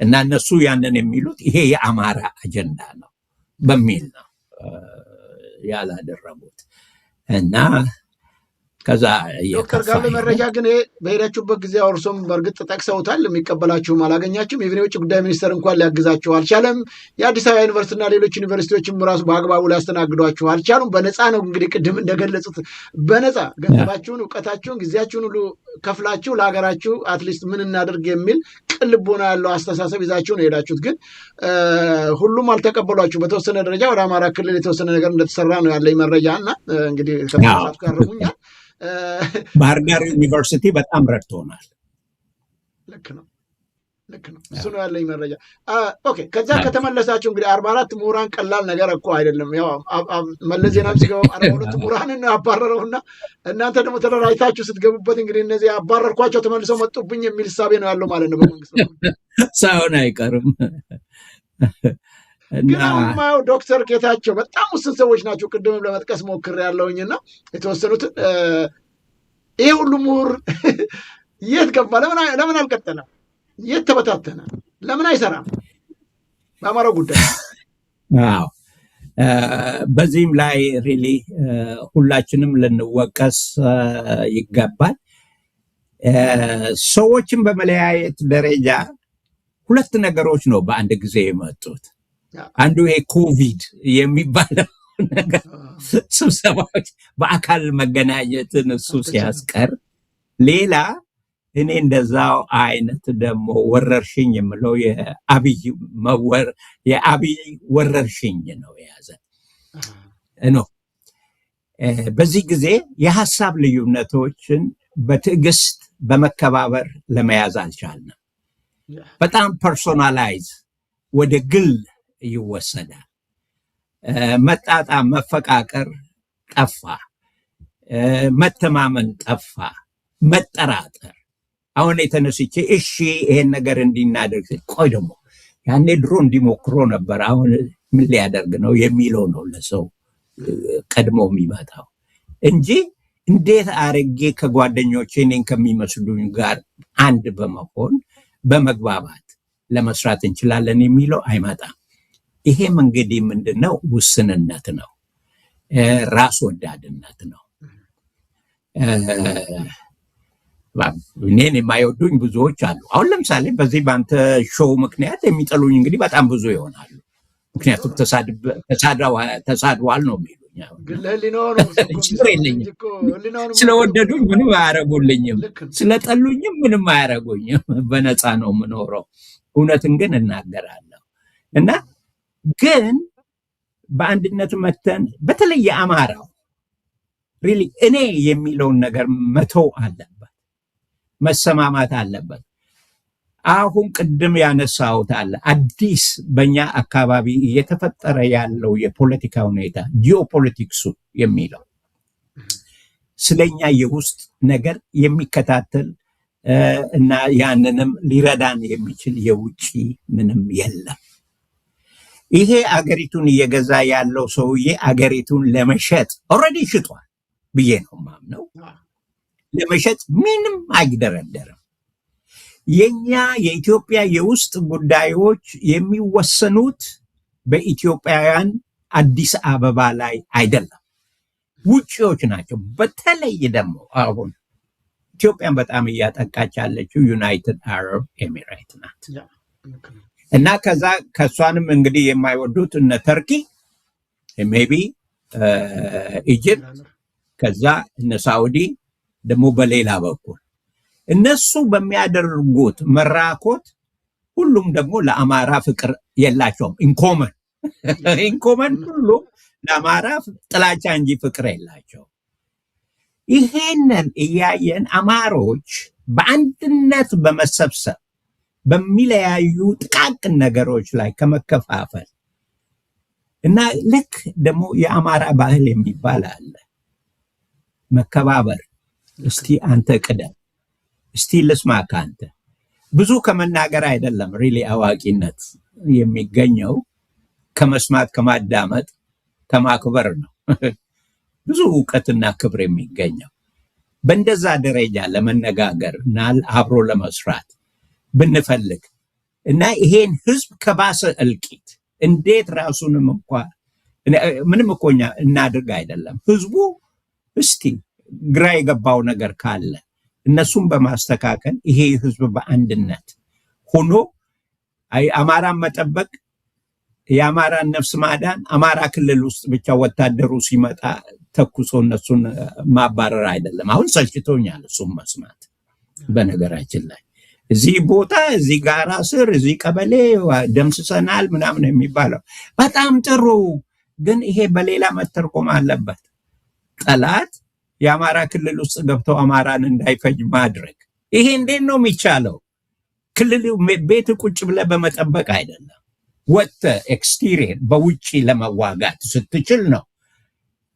እና እነሱ ያንን የሚሉት ይሄ የአማራ አጀንዳ ነው በሚል ነው ያላደረጉት። እና ከዛ ዶክተር ጋር መረጃ ግን በሄዳችሁበት ጊዜ እርሶም በእርግጥ ጠቅሰውታል፣ የሚቀበላችሁም አላገኛችሁም። ኢቭን የውጭ ጉዳይ ሚኒስተር እንኳን ሊያግዛችሁ አልቻለም። የአዲስ አበባ ዩኒቨርሲቲና ሌሎች ዩኒቨርሲቲዎችም ራሱ በአግባቡ ሊያስተናግዷችሁ አልቻሉም። በነፃ ነው እንግዲህ ቅድም እንደገለጹት በነፃ ገንዘባችሁን፣ እውቀታችሁን፣ ጊዜያችሁን ሁሉ ከፍላችሁ ለሀገራችሁ አትሊስት ምን እናደርግ የሚል ቅልቦና ያለው አስተሳሰብ ይዛችሁ ነው የሄዳችሁት። ግን ሁሉም አልተቀበሏችሁ። በተወሰነ ደረጃ ወደ አማራ ክልል የተወሰነ ነገር እንደተሰራ ነው ያለኝ መረጃ እና እንግዲህ ከተሳሳትኩ ያርሙኛል። ባህር ዳር ዩኒቨርሲቲ በጣም ረድቶናል። ልክ ነው። እሱ ነው ያለኝ መረጃ። ኦኬ ከዛ ከተመለሳችሁ እንግዲህ 44 ምሁራን ቀላል ነገር እኮ አይደለም። ያው መለስ ዜናዊ ሲገባ 42 ምሁራንን ነው ያባረረውና እናንተ ደግሞ ተደራጅታችሁ ስትገቡበት እንግዲህ እነዚህ ያባረርኳቸው ተመልሰው መጡብኝ የሚል ሂሳቤ ነው ያለው ማለት ነው በመንግስት ሳይሆን አይቀርም። ግን አሁን ማየው ዶክተር ጌታቸው በጣም ውስን ሰዎች ናቸው። ቅድምም ለመጥቀስ ሞክሬያለሁኝና የተወሰኑት ይሄ ሁሉ ምሁር የት ገባ? ለምን አልቀጠለም? የት ተበታተነ? ለምን አይሰራም በአማራው ጉዳይ? በዚህም ላይ ሪሊ ሁላችንም ልንወቀስ ይገባል። ሰዎችን በመለያየት ደረጃ ሁለት ነገሮች ነው በአንድ ጊዜ የመጡት። አንዱ ይሄ ኮቪድ የሚባለው ነገር ስብሰባዎች በአካል መገናኘትን እሱ ሲያስቀር፣ ሌላ እኔ እንደዛው አይነት ደግሞ ወረርሽኝ የምለው የአብይ ወረርሽኝ ነው የያዘ ነው። በዚህ ጊዜ የሀሳብ ልዩነቶችን በትዕግስት በመከባበር ለመያዝ አልቻልንም። በጣም ፐርሶናላይዝ ወደ ግል ይወሰዳል። መጣጣም፣ መፈቃቀር ጠፋ፣ መተማመን ጠፋ፣ መጠራጠር። አሁን የተነስቼ እሺ ይሄን ነገር እንዲናደርግ ቆይ ደግሞ ያኔ ድሮ እንዲሞክሮ ነበር አሁን ምን ሊያደርግ ነው የሚለው ነው ለሰው ቀድሞ የሚመጣው እንጂ እንዴት አርጌ ከጓደኞቼ እኔን ከሚመስሉኝ ጋር አንድ በመሆን በመግባባት ለመስራት እንችላለን የሚለው አይመጣም። ይሄም እንግዲህ ምንድነው? ውስንነት ነው፣ ራስ ወዳድነት ነው። እኔን የማይወዱኝ ብዙዎች አሉ። አሁን ለምሳሌ በዚህ በአንተ ሾው ምክንያት የሚጠሉኝ እንግዲህ በጣም ብዙ ይሆናሉ። ምክንያቱም ተሳድዋል ነው የሚሉኝ። ችግር የለኝም። ስለወደዱኝ ምንም አያረጉልኝም፣ ስለጠሉኝም ምንም አያረጉኝም። በነፃ ነው የምኖረው። እውነትን ግን እናገራለሁ እና ግን በአንድነት መተን በተለይ የአማራው ሪሊ እኔ የሚለውን ነገር መተው አለበት፣ መሰማማት አለበት። አሁን ቅድም ያነሳሁት አለ አዲስ በእኛ አካባቢ እየተፈጠረ ያለው የፖለቲካ ሁኔታ ጂኦፖለቲክሱ የሚለው ስለኛ የውስጥ ነገር የሚከታተል እና ያንንም ሊረዳን የሚችል የውጭ ምንም የለም። ይሄ አገሪቱን እየገዛ ያለው ሰውዬ አገሪቱን ለመሸጥ ኦልሬዲ ሽጧል ብዬ ነው ማምነው። ለመሸጥ ምንም አይደረደርም። የኛ የኢትዮጵያ የውስጥ ጉዳዮች የሚወሰኑት በኢትዮጵያውያን አዲስ አበባ ላይ አይደለም፣ ውጪዎች ናቸው። በተለይ ደግሞ አሁን ኢትዮጵያን በጣም እያጠቃች ያለችው ዩናይትድ አረብ ኤሚሬት ናት እና ከሷንም እንግዲህ የማይወዱት እነ ተርኪ ሜቢ ኢጅፕት፣ ከዛ እነ ሳውዲ ደግሞ በሌላ በኩል እነሱ በሚያደርጉት መራኮት ሁሉም ደግሞ ለአማራ ፍቅር የላቸውም። ኢንኮመን ሁሉም ለአማራ ጥላቻ እንጂ ፍቅር የላቸው። ይሄንን እያየን አማሮች በአንድነት በመሰብሰብ በሚለያዩ ጥቃቅን ነገሮች ላይ ከመከፋፈል እና ልክ ደግሞ የአማራ ባህል የሚባል አለ፣ መከባበር። እስቲ አንተ ቅደም፣ እስቲ ልስማ ካንተ። ብዙ ከመናገር አይደለም ሪሊ አዋቂነት የሚገኘው ከመስማት ከማዳመጥ ከማክበር ነው። ብዙ እውቀትና ክብር የሚገኘው በእንደዛ ደረጃ ለመነጋገር እና አብሮ ለመስራት ብንፈልግ እና ይሄን ህዝብ ከባሰ እልቂት እንዴት ራሱንም እንኳን ምንም እኮኛ እናድርግ አይደለም ህዝቡ እስቲ ግራ የገባው ነገር ካለ እነሱም በማስተካከል ይሄ ህዝብ በአንድነት ሆኖ አማራን መጠበቅ፣ የአማራን ነፍስ ማዳን፣ አማራ ክልል ውስጥ ብቻ ወታደሩ ሲመጣ ተኩሶ እነሱን ማባረር አይደለም። አሁን ሰልችቶኛል እሱም መስማት። በነገራችን ላይ እዚህ ቦታ እዚህ ጋራ ስር እዚህ ቀበሌ ደምስሰናል ምናምን የሚባለው በጣም ጥሩ፣ ግን ይሄ በሌላ መተርጎም አለበት። ጠላት የአማራ ክልል ውስጥ ገብተው አማራን እንዳይፈጅ ማድረግ ይሄ እንዴት ነው የሚቻለው? ክልል ቤት ቁጭ ብለህ በመጠበቅ አይደለም፣ ወጥተህ ኤክስቴሪየር በውጪ ለመዋጋት ስትችል ነው።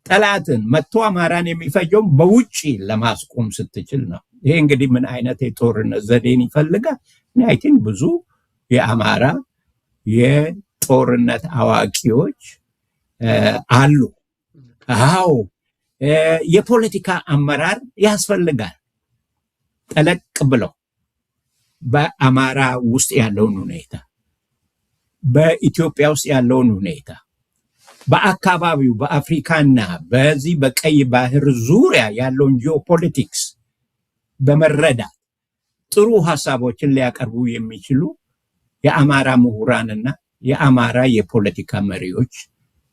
ጠላትን መጥቶ አማራን የሚፈጀውም በውጪ ለማስቆም ስትችል ነው። ይሄ እንግዲህ ምን አይነት የጦርነት ዘዴን ይፈልጋል? አይ ቲንክ ብዙ የአማራ የጦርነት አዋቂዎች አሉ። አዎ የፖለቲካ አመራር ያስፈልጋል። ጠለቅ ብለው በአማራ ውስጥ ያለውን ሁኔታ፣ በኢትዮጵያ ውስጥ ያለውን ሁኔታ፣ በአካባቢው በአፍሪካና በዚህ በቀይ ባህር ዙሪያ ያለውን ጂኦፖለቲክስ በመረዳት ጥሩ ሀሳቦችን ሊያቀርቡ የሚችሉ የአማራ ምሁራንና የአማራ የፖለቲካ መሪዎች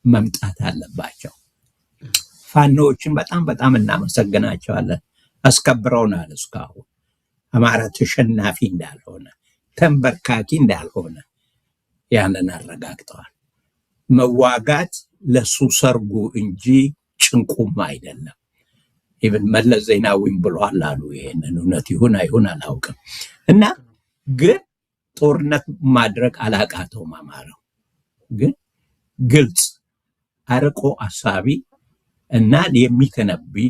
መምጣት አለባቸው። ፋኖዎችን በጣም እናመሰግናቸዋለን። አስከብረውናል። እስካሁን አማራ ተሸናፊ እንዳልሆነ ተንበርካኪ እንዳልሆነ ያንን አረጋግጠዋል። መዋጋት ለሱ ሰርጉ እንጂ ጭንቁም አይደለም። ኢቭን መለስ ዜናዊም ብሏል አሉ። ይሄንን እውነት ይሁን አይሁን አላውቅም። እና ግን ጦርነት ማድረግ አላቃተውም። አማራው ግን ግልጽ አርቆ አሳቢ እና የሚተነብይ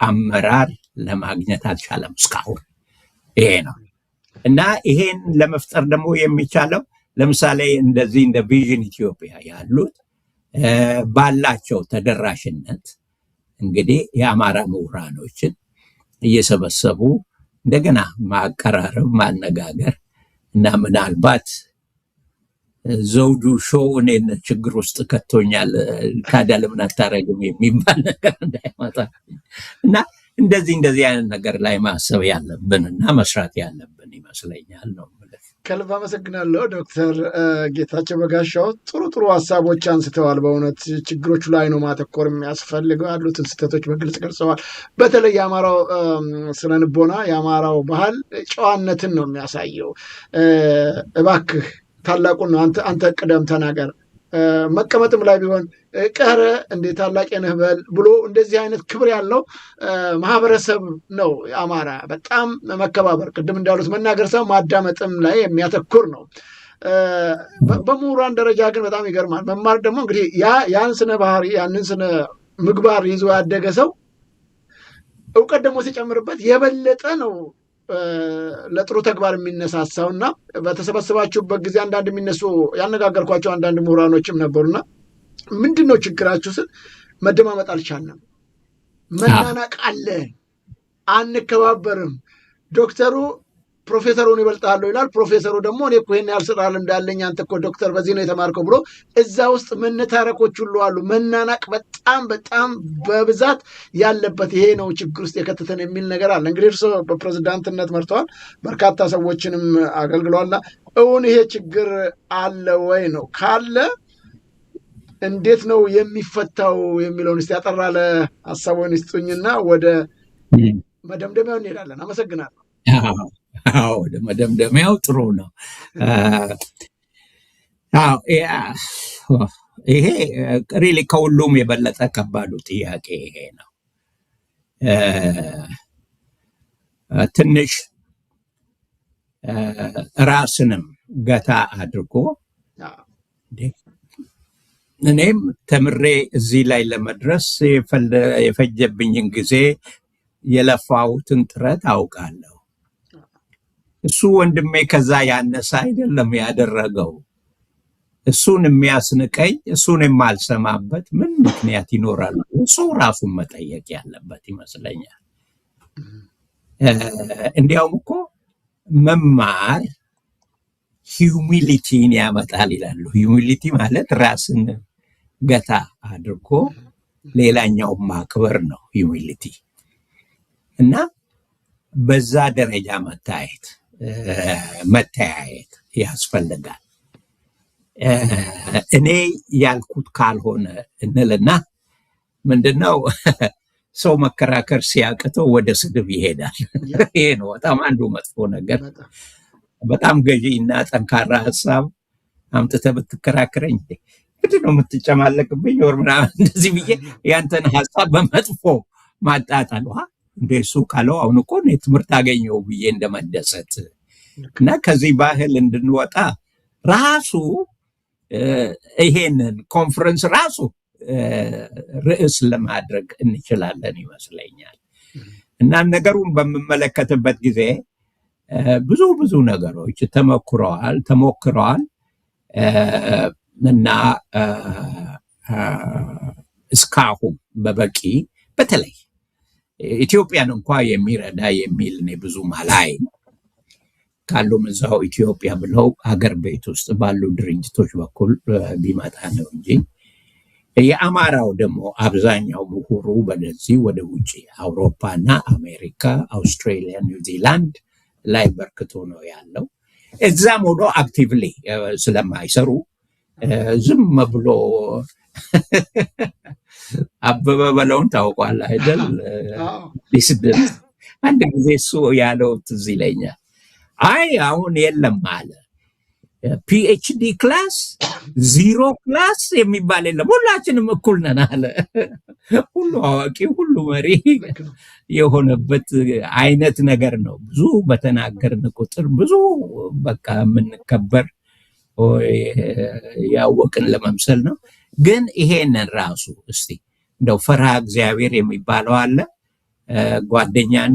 አመራር ለማግኘት አልቻለም እስካሁን። ይሄ ነው እና ይሄን ለመፍጠር ደግሞ የሚቻለው ለምሳሌ እንደዚህ እንደ ቪዥን ኢትዮጵያ ያሉት ባላቸው ተደራሽነት እንግዲህ የአማራ ምሁራኖችን እየሰበሰቡ እንደገና ማቀራረብ፣ ማነጋገር እና ምናልባት ዘውዱ ሾው እኔን ችግር ውስጥ ከቶኛል ታዲያ ለምን አታረግም የሚባል ነገር እንዳይመጣ እና እንደዚህ አይነት ነገር ላይ ማሰብ ያለብንና መስራት ያለብን ይመስለኛል ነው። ከልብ አመሰግናለሁ ዶክተር ጌታቸው በጋሻው። ጥሩ ሀሳቦች አንስተዋል። በእውነት ችግሮቹ ላይ ነው ማተኮር የሚያስፈልገው። ያሉትን ስህተቶች በግልጽ ገልጸዋል። በተለይ የአማራው ስነልቦና፣ የአማራው ባህል ጨዋነትን ነው የሚያሳየው። እባክህ ታላቁን ነው አንተ ቅደም ተናገር፣ መቀመጥም ላይ ቢሆን ቀረ እንዴ ታላቅ ነህ በል ብሎ እንደዚህ አይነት ክብር ያለው ማህበረሰብ ነው አማራ። በጣም መከባበር፣ ቅድም እንዳሉት መናገር ሰው ማዳመጥም ላይ የሚያተኩር ነው። በምሁራን ደረጃ ግን በጣም ይገርማል። መማር ደግሞ እንግዲህ ያን ስነ ባህሪ ያንን ስነ ምግባር ይዞ ያደገ ሰው እውቀት ደግሞ ሲጨምርበት የበለጠ ነው ለጥሩ ተግባር የሚነሳሳው። እና በተሰበሰባችሁበት ጊዜ አንዳንድ የሚነሱ ያነጋገርኳቸው አንዳንድ ምሁራኖችም ነበሩና ምንድን ነው ችግራችሁ ስል መደማመጥ አልቻልንም፣ መናናቅ አለ፣ አንከባበርም። ዶክተሩ ፕሮፌሰሩን ይበልጣሉ ይላል፣ ፕሮፌሰሩ ደግሞ እኔ እኮ ይሄን ያህል ስራ ልምድ አለኝ፣ አንተ እኮ ዶክተር በዚህ ነው የተማርከው ብሎ እዛ ውስጥ መነታረኮች ሁሉ አሉ። መናናቅ በጣም በብዛት ያለበት ይሄ ነው ችግር ውስጥ የከተተን የሚል ነገር አለ። እንግዲህ እርሶ በፕሬዝዳንትነት መርተዋል፣ በርካታ ሰዎችንም አገልግለዋልና እውን ይሄ ችግር አለ ወይ ነው? ካለ እንዴት ነው የሚፈታው የሚለውን እስቲ ያጠራለ ሀሳቡን ይስጡኝና ወደ መደምደሚያው እንሄዳለን። አመሰግናለሁ። ወደ መደምደሚያው ጥሩ ነው። ይሄ ሪሊ ከሁሉም የበለጠ ከባዱ ጥያቄ ይሄ ነው። ትንሽ ራስንም ገታ አድርጎ እኔም ተምሬ እዚህ ላይ ለመድረስ የፈጀብኝን ጊዜ የለፋሁትን ጥረት አውቃለሁ። እሱ ወንድሜ ከዛ ያነሰ አይደለም ያደረገው። እሱን የሚያስንቀኝ እሱን የማልሰማበት ምን ምክንያት ይኖራል? እሱ ራሱን መጠየቅ ያለበት ይመስለኛል። እንዲያውም እኮ መማር ሂዩሚሊቲን ያመጣል ይላሉ። ሂዩሚሊቲ ማለት ራስን ገታ አድርጎ ሌላኛው ማክበር ነው ሂዩሚሊቲ። እና በዛ ደረጃ መተያየት ያስፈልጋል። እኔ ያልኩት ካልሆነ እንልና ምንድነው ሰው መከራከር ሲያቅተው ወደ ስድብ ይሄዳል። ይሄ ነው በጣም አንዱ መጥፎ ነገር። በጣም ገዢ እና ጠንካራ ሀሳብ አምጥተህ ብትከራከረኝ ምንድን ነው የምትጨማለቅብኝ ወር ምናምን እንደዚህ ብዬ ያንተን ሀሳብ በመጥፎ ማጣጣል እንደሱ ካለው አሁን እኮ እኔ ትምህርት አገኘው ብዬ እንደመደሰት እና ከዚህ ባህል እንድንወጣ ራሱ ይሄንን ኮንፈረንስ ራሱ ርዕስ ለማድረግ እንችላለን ይመስለኛል። እና ነገሩን በምመለከትበት ጊዜ ብዙ ነገሮች ተሞክረዋል እና እስካሁን በበቂ በተለይ ኢትዮጵያን እንኳ የሚረዳ የሚል እኔ ብዙ ማላይ ካሉም እዛው ኢትዮጵያ ብለው አገር ቤት ውስጥ ባሉ ድርጅቶች በኩል ቢመጣ ነው እንጂ የአማራው ደግሞ አብዛኛው ምሁሩ በደዚህ ወደ ውጪ አውሮፓና አሜሪካ፣ አውስትራሊያ፣ ኒውዚላንድ ላይ በርክቶ ነው ያለው። እዛም ሆኖ አክቲቭሊ ስለማይሰሩ ዝም ብሎ አበበ በለውን ታውቋል አይደል? ሊስድል አንድ ጊዜ እሱ ያለው ትዝ ይለኛል። አይ አሁን የለም አለ ፒኤችዲ ክላስ 0 ክላስ የሚባል የለም፣ ሁላችንም እኩል ነን አለ። ሁሉ አዋቂ ሁሉ መሪ የሆነበት አይነት ነገር ነው። ብዙ በተናገርን ቁጥር ብዙ በቃ የምንከበር ያወቅን ለመምሰል ነው። ግን ይሄንን ራሱ እስቲ እንደው ፈርሃ እግዚአብሔር የሚባለው አለ፣ ጓደኛን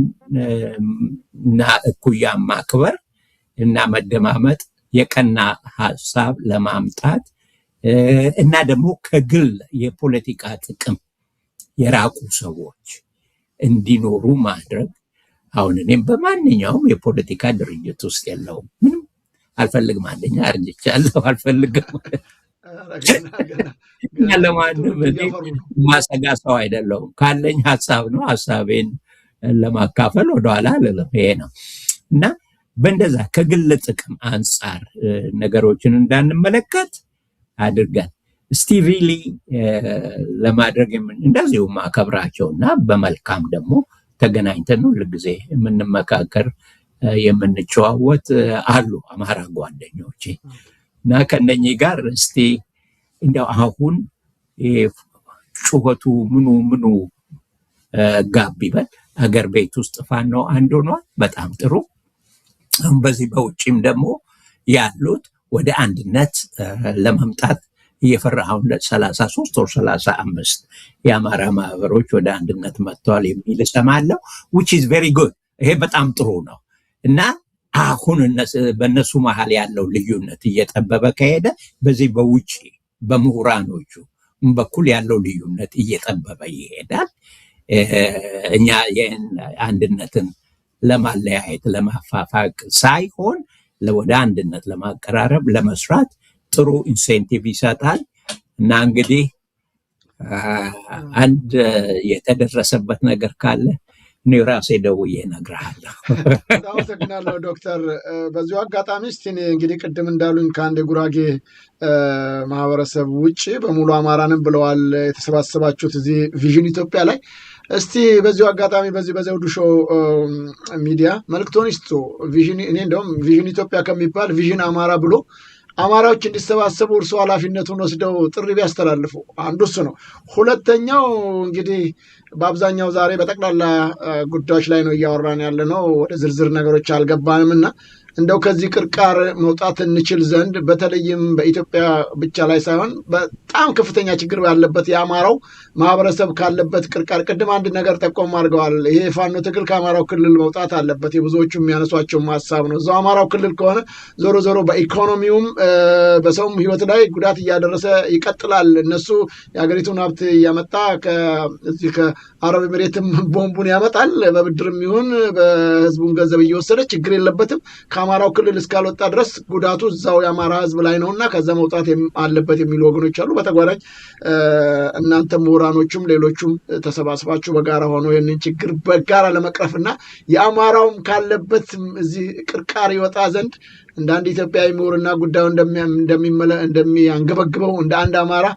እና እኩያን ማክበር እና መደማመጥ፣ የቀና ሀሳብ ለማምጣት እና ደግሞ ከግል የፖለቲካ ጥቅም የራቁ ሰዎች እንዲኖሩ ማድረግ። አሁን እኔም በማንኛውም የፖለቲካ ድርጅት ውስጥ የለውም፣ ምንም አልፈልግም። አንደኛ አርጅቻለሁ፣ አልፈልግም። ለማንም ማሰጋ ሰው አይደለሁም። ካለኝ ሀሳብ ነው ሀሳቤን ለማካፈል ወደኋላ አልልም። ይሄ ነው እና በእንደዛ ከግል ጥቅም አንጻር ነገሮችን እንዳንመለከት አድርገን እስቲ ሪሊ ለማድረግ እንደዚሁ ማከብራቸውና በመልካም ደግሞ ተገናኝተን ሁል ጊዜ የምንመካከር የምንጨዋወት አሉ አማራ ጓደኞቼ እና ከነኚህ ጋር እስቲ እንደው አሁን ጩኸቱ ምኑ ጋብ ይበል። አገር ቤት ውስጥ ፋኖ አንድ ሆኗል። በጣም ጥሩ። በዚህ በውጭም ደግሞ ያሉት ወደ አንድነት ለመምጣት እየፈራሁን 33 or 35 የአማራ ማህበሮች ወደ አንድነት መጥተዋል የሚል እሰማለሁ which is very good። ይሄ በጣም ጥሩ ነው እና አሁን በእነሱ መሀል ያለው ልዩነት እየጠበበ ከሄደ በዚህ በውጭ በምሁራኖቹ በኩል ያለው ልዩነት እየጠበበ ይሄዳል። እኛ አንድነትን ለማለያየት ለማፋፋቅ ሳይሆን ወደ አንድነት ለማቀራረብ ለመስራት ጥሩ ኢንሴንቲቭ ይሰጣል እና እንግዲህ አንድ የተደረሰበት ነገር ካለ እኔ ራሴ ደውዬ እነግርሃለሁ። አመሰግናለሁ ዶክተር። በዚሁ አጋጣሚ እስቲ እንግዲህ ቅድም እንዳሉኝ ከአንድ የጉራጌ ማህበረሰብ ውጭ በሙሉ አማራንም ብለዋል የተሰባሰባችሁት እዚህ ቪዥን ኢትዮጵያ ላይ። እስቲ በዚሁ አጋጣሚ በዚህ በዘውዱ ሾው ሚዲያ መልክቶን ይስጡ። ቪዥን እኔ እንደውም ቪዥን ኢትዮጵያ ከሚባል ቪዥን አማራ ብሎ አማራዎች እንዲሰባሰቡ እርሱ ኃላፊነቱን ወስደው ጥሪ ቢያስተላልፉ አንዱ እሱ ነው። ሁለተኛው እንግዲህ በአብዛኛው ዛሬ በጠቅላላ ጉዳዮች ላይ ነው እያወራን ያለ ነው። ወደ ዝርዝር ነገሮች አልገባንም እና እንደው ከዚህ ቅርቃር መውጣት እንችል ዘንድ በተለይም በኢትዮጵያ ብቻ ላይ ሳይሆን በጣም ከፍተኛ ችግር ያለበት የአማራው ማህበረሰብ ካለበት ቅርቃር ቅድም አንድ ነገር ጠቆም አድርገዋል። ይሄ ፋኖ ትግል ከአማራው ክልል መውጣት አለበት። የብዙዎቹ የሚያነሷቸው ሀሳብ ነው። እዛው አማራው ክልል ከሆነ ዞሮ ዞሮ በኢኮኖሚውም በሰውም ህይወት ላይ ጉዳት እያደረሰ ይቀጥላል። እነሱ የሀገሪቱን ሀብት እያመጣ ከዚህ ከአረብ ኤሚሬትም ቦምቡን ያመጣል። በብድርም ይሁን በህዝቡን ገንዘብ እየወሰደ ችግር የለበትም። ከአማራው ክልል እስካልወጣ ድረስ ጉዳቱ እዛው የአማራ ህዝብ ላይ ነውና ከዛ መውጣት አለበት የሚሉ ወገኖች አሉ። በተጓዳኝ እናንተ ምሁራኖቹም ሌሎቹም ተሰባስባችሁ በጋራ ሆኖ ይህንን ችግር በጋራ ለመቅረፍና የአማራውም ካለበት እዚህ ቅርቃር ይወጣ ዘንድ እንደ አንድ ኢትዮጵያዊ ምሁርና ጉዳዩ እንደሚያንገበግበው እንደ አንድ አማራ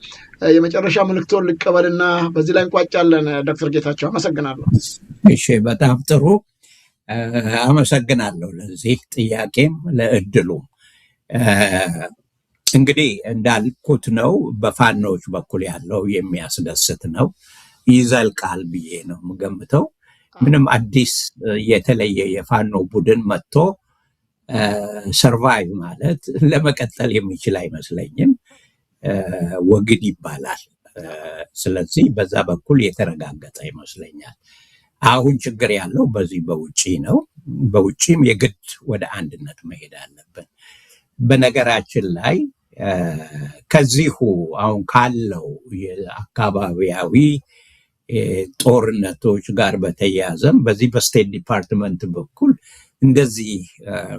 የመጨረሻ መልእክቶን ልቀበልና በዚህ ላይ እንቋጫለን። ዶክተር ጌታቸው አመሰግናለሁ። እሺ፣ በጣም ጥሩ አመሰግናለሁ ለዚህ ጥያቄም ለእድሉም። እንግዲህ እንዳልኩት ነው በፋኖች በኩል ያለው የሚያስደስት ነው፣ ይዘልቃል ብዬ ነው የምገምተው። ምንም አዲስ የተለየ የፋኖ ቡድን መጥቶ ሰርቫይቭ ማለት ለመቀጠል የሚችል አይመስለኝም። ወግድ ይባላል። ስለዚህ በዛ በኩል የተረጋገጠ ይመስለኛል። አሁን ችግር ያለው በዚህ በውጪ ነው። በውጪም የግድ ወደ አንድነት መሄድ አለብን። በነገራችን ላይ ከዚሁ አሁን ካለው የአካባቢያዊ ጦርነቶች ጋር በተያያዘም በዚህ በስቴት ዲፓርትመንት በኩል እንደዚህ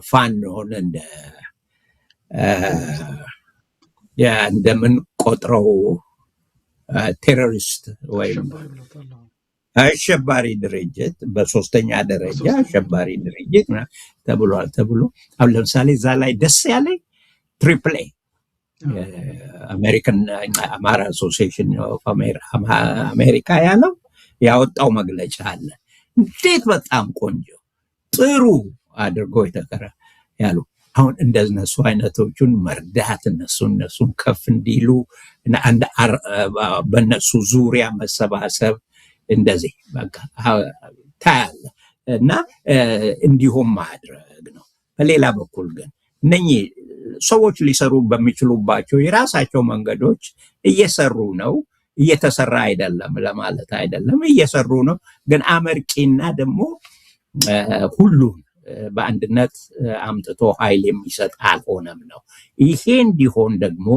ፋኖን እንደምንቆጥረው ቴሮሪስት ወይም አሸባሪ ድርጅት በሶስተኛ ደረጃ አሸባሪ ድርጅት ተብሎ አሁን ለምሳሌ እዛ ላይ ደስ ያለኝ ትሪፕል ኤ አሜሪካን አማራ አሶሲዬሽን ኦፍ አሜሪካ ያለው ያወጣው መግለጫ አለ። እንዴት በጣም ቆንጆ ጥሩ አድርጎ የተከረ ያሉ አሁን እንደነሱ አይነቶቹን መርዳት እነሱን ከፍ እንዲሉ በእነሱ ዙሪያ መሰባሰብ እንደዚህ በቃ ታያለ እና እንዲሁም ማድረግ ነው። በሌላ በኩል ግን እነኚህ ሰዎች ሊሰሩ በሚችሉባቸው የራሳቸው መንገዶች እየሰሩ ነው። እየተሰራ አይደለም ለማለት አይደለም፣ እየሰሩ ነው። ግን አመርቂና ደግሞ ሁሉን በአንድነት አምጥቶ ኃይል የሚሰጥ አልሆነም ነው። ይሄ እንዲሆን ደግሞ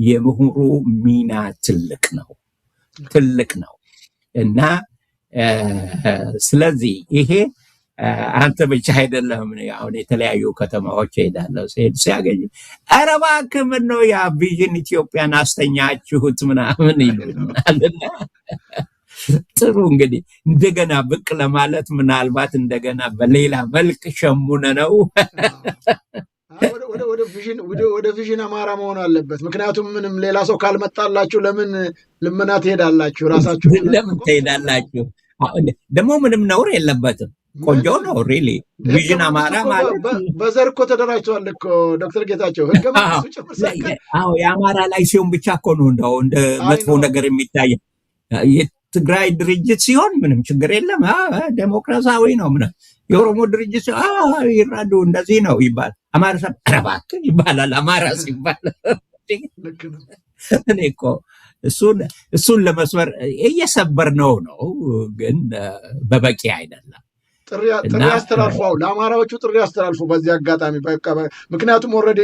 የምሁሩ ሚና ትልቅ ነው እና ስለዚህ ይሄ አንተ ብቻ አይደለም። አሁን የተለያዩ ከተማዎች ሄዳለሁ፣ ሲያገኙ ኧረ እባክህ ምን ነው ያ ቪዥን ኢትዮጵያን አስተኛችሁት ምናምን ይሉናልና ጥሩ እንግዲህ እንደገና ብቅ ለማለት ምናልባት እንደገና በሌላ መልክ ሸሙነ ነው ወደ ቪዥን አማራ መሆን አለበት። ምክንያቱም ምንም ሌላ ሰው ካልመጣላችሁ ለምን ልመና ትሄዳላችሁ? ራሳችሁ ለምን ትሄዳላችሁ? ደግሞ ምንም ነውር የለበትም። ቆንጆ ነው። ሪሊ ቪዥን አማራ ማለት በዘር እኮ ተደራጅተዋል እኮ ዶክተር ጌታቸው ህገ መንግስቱ ጭምር። የአማራ ላይ ሲሆን ብቻ እኮ ነው እንደው እንደ መጥፎ ነገር የሚታየው። የትግራይ ድርጅት ሲሆን ምንም ችግር የለም፣ ዴሞክራሲያዊ ነው። ምን የኦሮሞ ድርጅት ይራዱ እንደዚህ ነው ይባል። አማራ እባክህ ይባላል። አማራ ሲባል እኔ እኮ እሱን ለመስበር እየሰበር ነው፣ ግን በበቂ አይደለም። ጥሪ አስተላልፉ፣ ለአማራዎቹ ጥሪ አስተላልፉ በዚህ አጋጣሚ። ምክንያቱም ኦልሬዲ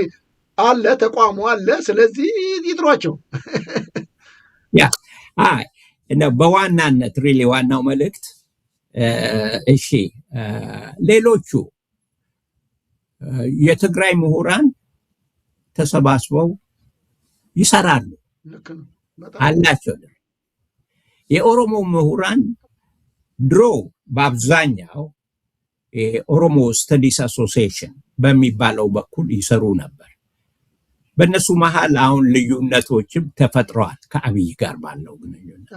አለ ተቋሙ አለ። ስለዚህ ይጥሯቸው። በዋናነት ሪሊ ዋናው መልእክት እሺ፣ ሌሎቹ የትግራይ ምሁራን ተሰባስበው ይሰራሉ አላቸው። የኦሮሞ ምሁራን ድሮ በአብዛኛው የኦሮሞ ስተዲስ አሶሲዬሽን በሚባለው በኩል ይሰሩ ነበር። በእነሱ መሃል አሁን ልዩነቶችም ተፈጥረዋል ከአብይ ጋር ባለው ግንኙነት።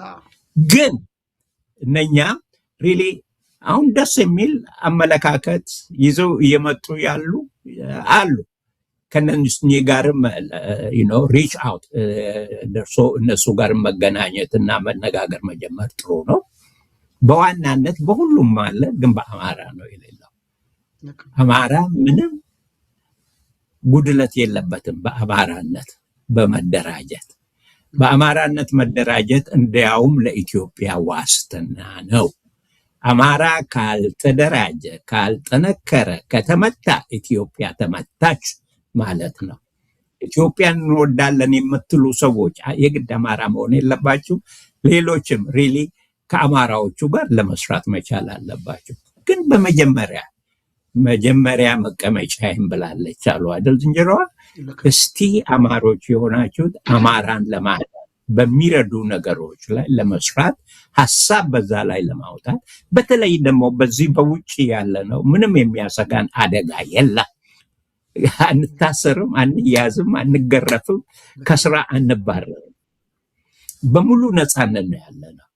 ግን እነኛ ሪሊ አሁን ደስ የሚል አመለካከት ይዘው እየመጡ ያሉ አሉ። ከነሱ ጋርም ሪች አውት ደርሶ እነሱ ጋር መገናኘት እና መነጋገር መጀመር ጥሩ ነው። በዋናነት በሁሉም አለ፣ ግን በአማራ ነው የሌለው። አማራ ምንም ጉድለት የለበትም። በአማራነት በመደራጀት በአማራነት መደራጀት እንዲያውም ለኢትዮጵያ ዋስትና ነው። አማራ ካልተደራጀ ካልጠነከረ ከተመታ ኢትዮጵያ ተመታች ማለት ነው። ኢትዮጵያን እንወዳለን የምትሉ ሰዎች የግድ አማራ መሆን የለባችሁ። ሌሎችም ሪሊ ከአማራዎቹ ጋር ለመስራት መቻል አለባቸው። ግን በመጀመሪያ መቀመጫዬን ብላለች አሉ አይደል ዝንጀሮዋ። እስቲ አማሮች የሆናችሁት አማራን ለማዳን በሚረዱ ነገሮች ላይ ለመስራት ሀሳብ በዛ ላይ ለማውጣት፣ በተለይ ደግሞ በዚህ በውጭ ያለ ነው ምንም የሚያሰጋን አደጋ የለም። አንታሰርም፣ አንያዝም፣ አንገረፍም፣ ከስራ አንባረርም። በሙሉ ነፃነት ነው ያለ ነው።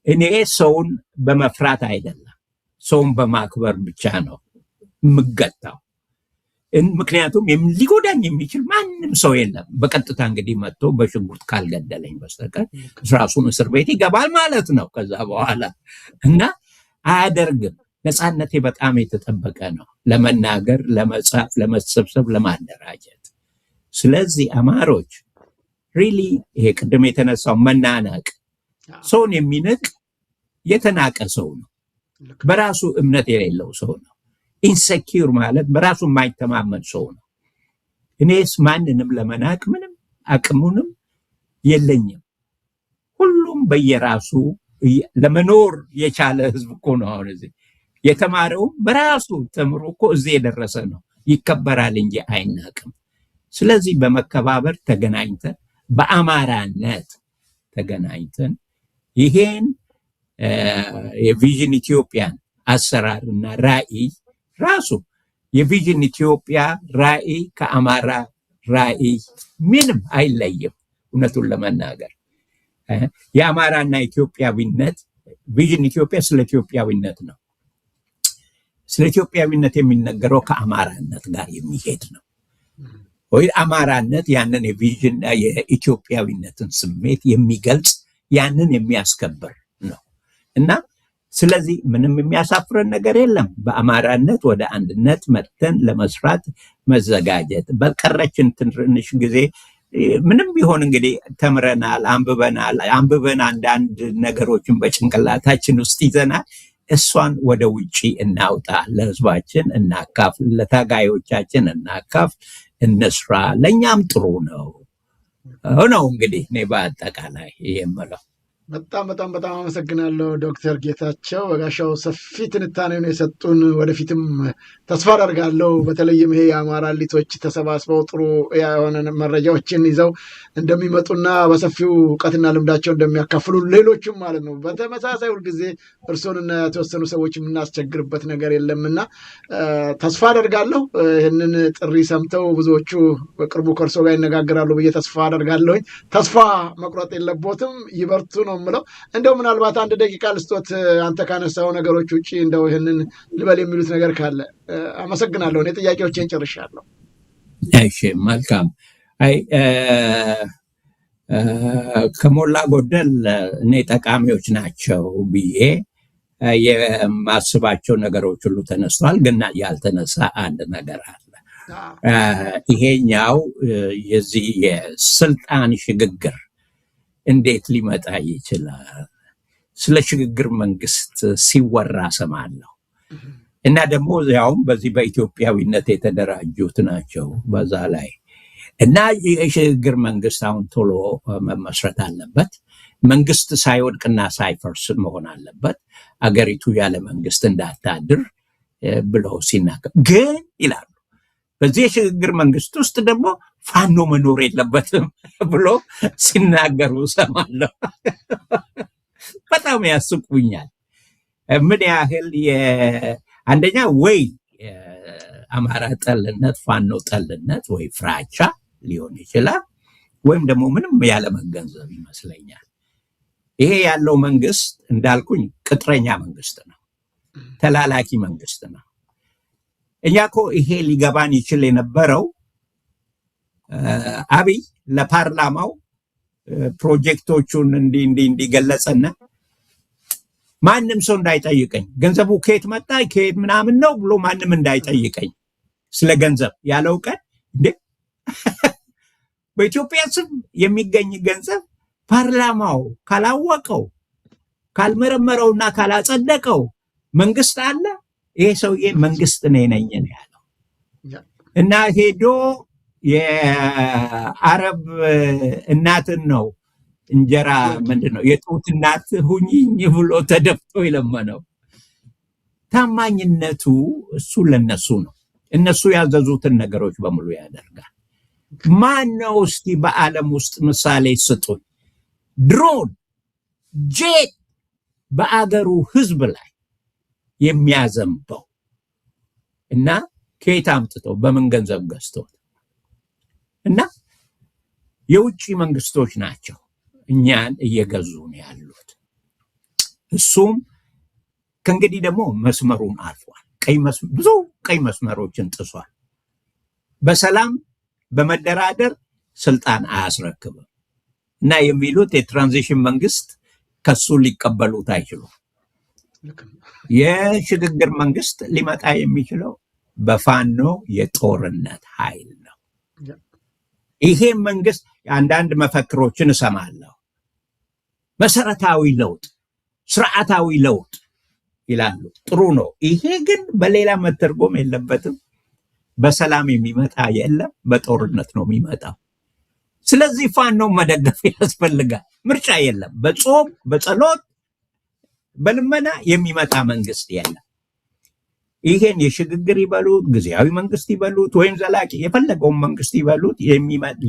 እኔ ሰውን በመፍራት አይደለም፣ ሰውን በማክበር ብቻ ነው የምገታው። ምክንያቱም ሊጎዳኝ የሚችል ማንም ሰው የለም። በቀጥታ እንግዲህ መጥቶ በሽጉጥ ካልገደለኝ በስተቀር ራሱን እስር ቤት ይገባል ማለት ነው ከዛ በኋላ እና አያደርግም። ነፃነቴ በጣም የተጠበቀ ነው፣ ለመናገር፣ ለመጻፍ፣ ለመሰብሰብ፣ ለማደራጀት። ስለዚህ አማሮች ሪሊ ይሄ ቅድም የተነሳው መናናቅ፣ ሰውን የሚንቅ የተናቀ ሰው ነው፣ በራሱ እምነት የሌለው ሰው ነው። ኢንሴኪዩር ማለት በራሱ የማይተማመን ሰው ነው። እኔስ ማንንም ለመናቅ ምንም አቅሙንም የለኝም። ሁሉም በየራሱ ለመኖር የቻለ ህዝብ እኮ ነው። አሁን እዚህ የተማረው በራሱ ተምሮ እኮ እዚህ የደረሰ ነው። ይከበራል እንጂ አይናቅም። ስለዚህ በመከባበር ተገናኝተን በአማራነት ተገናኝተን ይሄን የቪዥን ኢትዮጵያን አሰራርና ራዕይ ራሱ የቪዥን ኢትዮጵያ ራዕይ ከአማራ ራዕይ ምንም አይለይም። እውነቱን ለመናገር የአማራና ኢትዮጵያዊነት ቪዥን ኢትዮጵያ ስለ ኢትዮጵያዊነት ነው። ስለ ኢትዮጵያዊነት የሚነገረው ከአማራነት ጋር የሚሄድ ነው። ወይ አማራነት ያንን የቪዥን የኢትዮጵያዊነትን ስሜት የሚገልጽ ያንን የሚያስከብር ነው እና ስለዚህ ምንም የሚያሳፍረን ነገር የለም። በአማራነት ወደ አንድነት መጥተን ለመስራት መዘጋጀት። በቀረችን ትንሽ ጊዜ ምንም ቢሆን እንግዲህ ተምረናል፣ አንብበን አንዳንድ ነገሮችን በጭንቅላታችን ውስጥ ይዘናል። እሷን ወደ ውጪ እናውጣ፣ ለህዝባችን እናካፍል፣ ለታጋዮቻችን እናካፍል፣ እንስራ። ለእኛም ጥሩ ነው እንግዲህ እኔ በአጠቃላይ የምለው በጣም በጣም በጣም አመሰግናለሁ ዶክተር ጌታቸው በጋሻው ሰፊ ትንታኔ ነው የሰጡን። ወደፊትም ተስፋ አደርጋለሁ በተለይም ይሄ የአማራ ሊቶች ተሰባስበው ጥሩ የሆነ መረጃዎችን ይዘው እንደሚመጡና በሰፊው እውቀትና ልምዳቸው እንደሚያካፍሉ ሌሎችም ማለት ነው። በተመሳሳይ ሁልጊዜ እርስዎንና የተወሰኑ ሰዎች የምናስቸግርበት ነገር የለምና ተስፋ አደርጋለሁ ይህንን ጥሪ ሰምተው ብዙዎቹ በቅርቡ ከእርሶ ጋር ይነጋገራሉ ብዬ ተስፋ አደርጋለሁኝ። ተስፋ መቁረጥ የለቦትም፣ ይበርቱ ነው የምለው። እንደው ምናልባት አንድ ደቂቃ ልስጦት አንተ ካነሳው ነገሮች ውጭ እንደው ይህንን ልበል የሚሉት ነገር ካለ። አመሰግናለሁ። እኔ ጥያቄዎችን ጨርሻለሁ። እሺ መልካም። አይ ከሞላ ጎደል እኔ ጠቃሚዎች ናቸው ብዬ የማስባቸው ነገሮች ሁሉ ተነስተዋል። ግን ያልተነሳ አንድ ነገር አለ። ይሄኛው የዚህ የስልጣን ሽግግር እንዴት ሊመጣ ይችላል? ስለ ሽግግር መንግስት ሲወራ ሰማለሁ እና ደግሞ ያውም በዚህ በኢትዮጵያዊነት የተደራጁት ናቸው በዛ ላይ እና የሽግግር መንግስት አሁን ቶሎ መመስረት አለበት። መንግስት ሳይወድቅና ሳይፈርስ መሆን አለበት። አገሪቱ ያለ መንግስት እንዳታድር ብለው ሲናገር ግን ይላሉ በዚህ የሽግግር መንግስት ውስጥ ደግሞ ፋኖ መኖር የለበትም ብሎ ሲናገሩ ሰማለሁ። በጣም ያስቁኛል። ምን ያህል አንደኛ ወይ አማራ ጠልነት፣ ፋኖ ጠልነት ወይ ፍራቻ ሊሆን ይችላል፣ ወይም ደግሞ ምንም ያለ መገንዘብ ይመስለኛል። ይሄ ያለው መንግስት እንዳልኩኝ ቅጥረኛ መንግስት ነው፣ ተላላኪ መንግስት ነው። እኛ እኮ ይሄ ሊገባን ይችል የነበረው አብይ ለፓርላማው ፕሮጀክቶቹን እንዲገለጸና ማንም ሰው እንዳይጠይቀኝ ገንዘቡ ከየት መጣ ከየት ምናምን ነው ብሎ ማንም እንዳይጠይቀኝ ስለ ገንዘብ ያለው ቀን እንዴ በኢትዮጵያ ስም የሚገኝ ገንዘብ ፓርላማው ካላወቀው ካልመረመረውና ካላጸደቀው መንግስት አለ? ይሄ ሰውዬ መንግስት ነኝ ነው ያለው። እና ሄዶ የአረብ እናትን ነው እንጀራ ምንድነው የጡት እናት ሁኚኝ ብሎ ተደፍቶ የለመነው። ታማኝነቱ እሱ ለነሱ ነው። እነሱ ያዘዙትን ነገሮች በሙሉ ያደርጋል። ማን ነው እስቲ በዓለም ውስጥ ምሳሌ ስጡኝ? ድሮን ጄት በአገሩ ህዝብ ላይ የሚያዘንበው እና ከየት አምጥተው በምን ገንዘብ ገዝተው? እና የውጭ መንግስቶች ናቸው እኛን እየገዙ ነው ያሉት። እሱም ከእንግዲህ ደግሞ መስመሩን አልፏል። ብዙ ቀይ መስመሮችን ጥሷል። በሰላም በመደራደር ስልጣን አያስረክብም እና የሚሉት የትራንዚሽን መንግስት ከሱ ሊቀበሉት አይችሉም። የሽግግር መንግስት ሊመጣ የሚችለው በፋኖ የጦርነት ኃይል ነው። ይሄ መንግስት አንዳንድ መፈክሮችን እሰማለሁ። መሰረታዊ ለውጥ፣ ስርዓታዊ ለውጥ ይላሉ። ጥሩ ነው። ይሄ ግን በሌላ መተርጎም የለበትም። በሰላም የሚመጣ የለም፣ በጦርነት ነው የሚመጣው። ስለዚህ ፋኖ መደገፍ ያስፈልጋል። ምርጫ የለም። በጾም በጸሎት በልመና የሚመጣ መንግስት የለም። ይሄን የሽግግር ይበሉት ጊዜያዊ መንግስት ይበሉት ወይም ዘላቂ የፈለገውን መንግስት ይበሉት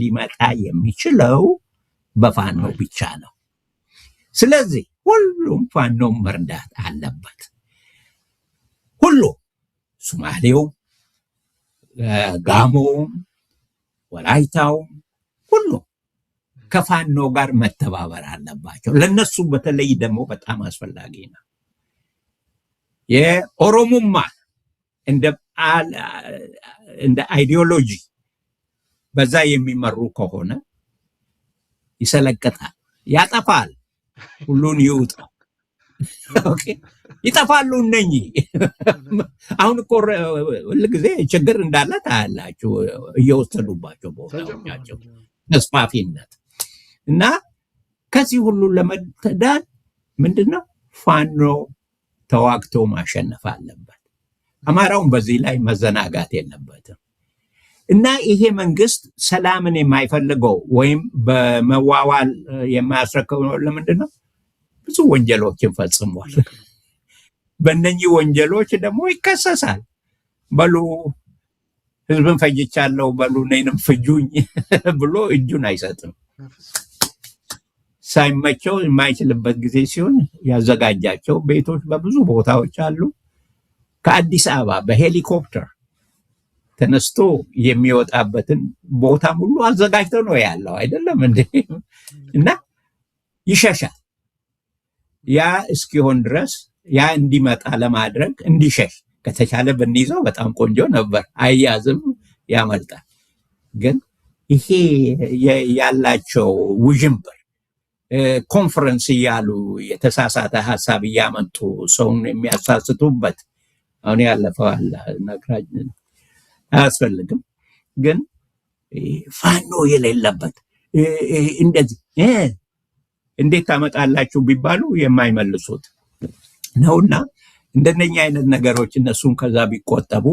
ሊመጣ የሚችለው በፋኖ ብቻ ነው። ስለዚህ ሁሉም ፋኖ መርዳት አለበት። ሁሉ ሶማሌው፣ ጋሞው፣ ወላይታው ሁሉ ከፋኖ ጋር መተባበር አለባቸው። ለነሱ በተለይ ደግሞ በጣም አስፈላጊ ነው። የኦሮሞማ እንደ አይዲዮሎጂ በዛ የሚመሩ ከሆነ ይሰለቀጣል፣ ያጠፋል፣ ሁሉን ይውጣል። ኦኬ ይጠፋሉ እነኚህ። አሁን እኮ ሁልጊዜ ችግር እንዳለ ታያላችሁ፣ እየወሰዱባቸው ቦታዎቻቸው ተስፋፊነት እና ከዚህ ሁሉ ለመዳን ምንድነው ፋኖ ተዋግቶ ማሸነፍ አለበት። አማራውን በዚህ ላይ መዘናጋት የለበትም። እና ይሄ መንግስት ሰላምን የማይፈልገው ወይም በመዋዋል የማያስረክበው ለምንድን ነው? ብዙ ወንጀሎችን ፈጽሟል። በእነኚህ ወንጀሎች ደግሞ ይከሰሳል። በሉ ህዝብን ፈጅቻለሁ በሉ እኔንም ፍጁኝ ብሎ እጁን አይሰጥም። ሳይመቸው የማይችልበት ጊዜ ሲሆን ያዘጋጃቸው ቤቶች በብዙ ቦታዎች አሉ። ከአዲስ አበባ በሄሊኮፕተር ተነስቶ የሚወጣበትን ቦታ ሁሉ አዘጋጅቶ ነው ያለው አይደለም እንዴ? እና ይሸሻል። ያ እስኪሆን ድረስ ያ እንዲመጣ ለማድረግ እንዲሸሽ ከተቻለ ብንይዘው በጣም ቆንጆ ነበር። አያዝም፣ ያመልጣል። ግን ይሄ ያላቸው ውዥንብር ኮንፈረንስ እያሉ የተሳሳተ ሀሳብ እያመጡ ሰውን የሚያሳስቱበት አሁን ያለፈው አለ ነግራጅ አያስፈልግም። ግን ፋኖ የሌለበት እንደዚህ እንዴት ታመጣላችሁ ቢባሉ የማይመልሱት ነውና እንደነኛ አይነት ነገሮች እነሱን ከዛ ቢቆጠቡ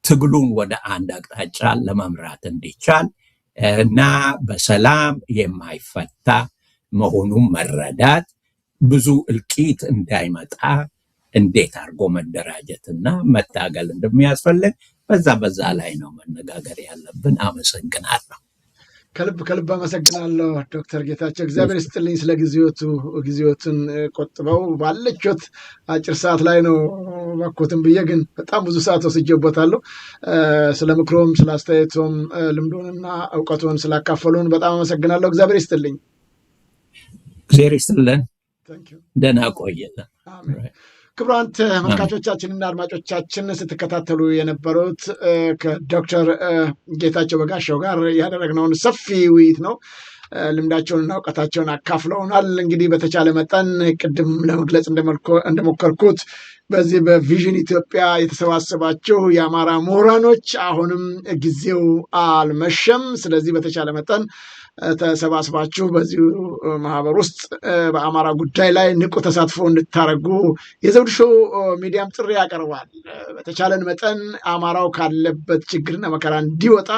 ትግሉን ወደ አንድ አቅጣጫ ለመምራት እንዲቻል እና በሰላም የማይፈታ መሆኑን መረዳት ብዙ እልቂት እንዳይመጣ እንዴት አድርጎ መደራጀትና መታገል እንደሚያስፈልግ በዛ ላይ ነው መነጋገር ያለብን። አመሰግናለሁ። ከልብ አመሰግናለሁ ዶክተር ጌታቸው። እግዚአብሔር ይስጥልኝ ስለ ጊዜዎትን ቆጥበው ባለችት አጭር ሰዓት ላይ ነው ባኮትን ብዬ ግን በጣም ብዙ ሰዓት ወስጄበታለሁ። ስለ ምክሮም ስለ አስተያየቶም ልምዶንና እውቀቱን ስላካፈሉን በጣም አመሰግናለሁ። እግዚአብሔር ይስጥልኝ። እግዚአብሔር ይስጥልን። ደህና ቆየልን። ክቡራን ተመልካቾቻችንና አድማጮቻችን ስትከታተሉ የነበሩት ከዶክተር ጌታቸው በጋሻው ጋር ያደረግነውን ሰፊ ውይይት ነው። ልምዳቸውንና እውቀታቸውን አካፍለውናል። እንግዲህ በተቻለ መጠን ቅድም ለመግለጽ እንደሞከርኩት በዚህ በቪዥን ኢትዮጵያ የተሰባሰባችሁ የአማራ ምሁራኖች አሁንም ጊዜው አልመሸም። ስለዚህ በተቻለ መጠን ተሰባስባችሁ በዚሁ ማህበር ውስጥ በአማራ ጉዳይ ላይ ንቁ ተሳትፎ እንድታደርጉ የዘውዱ ሾው ሚዲያም ጥሪ ያቀርባል። በተቻለን መጠን አማራው ካለበት ችግርና መከራ እንዲወጣ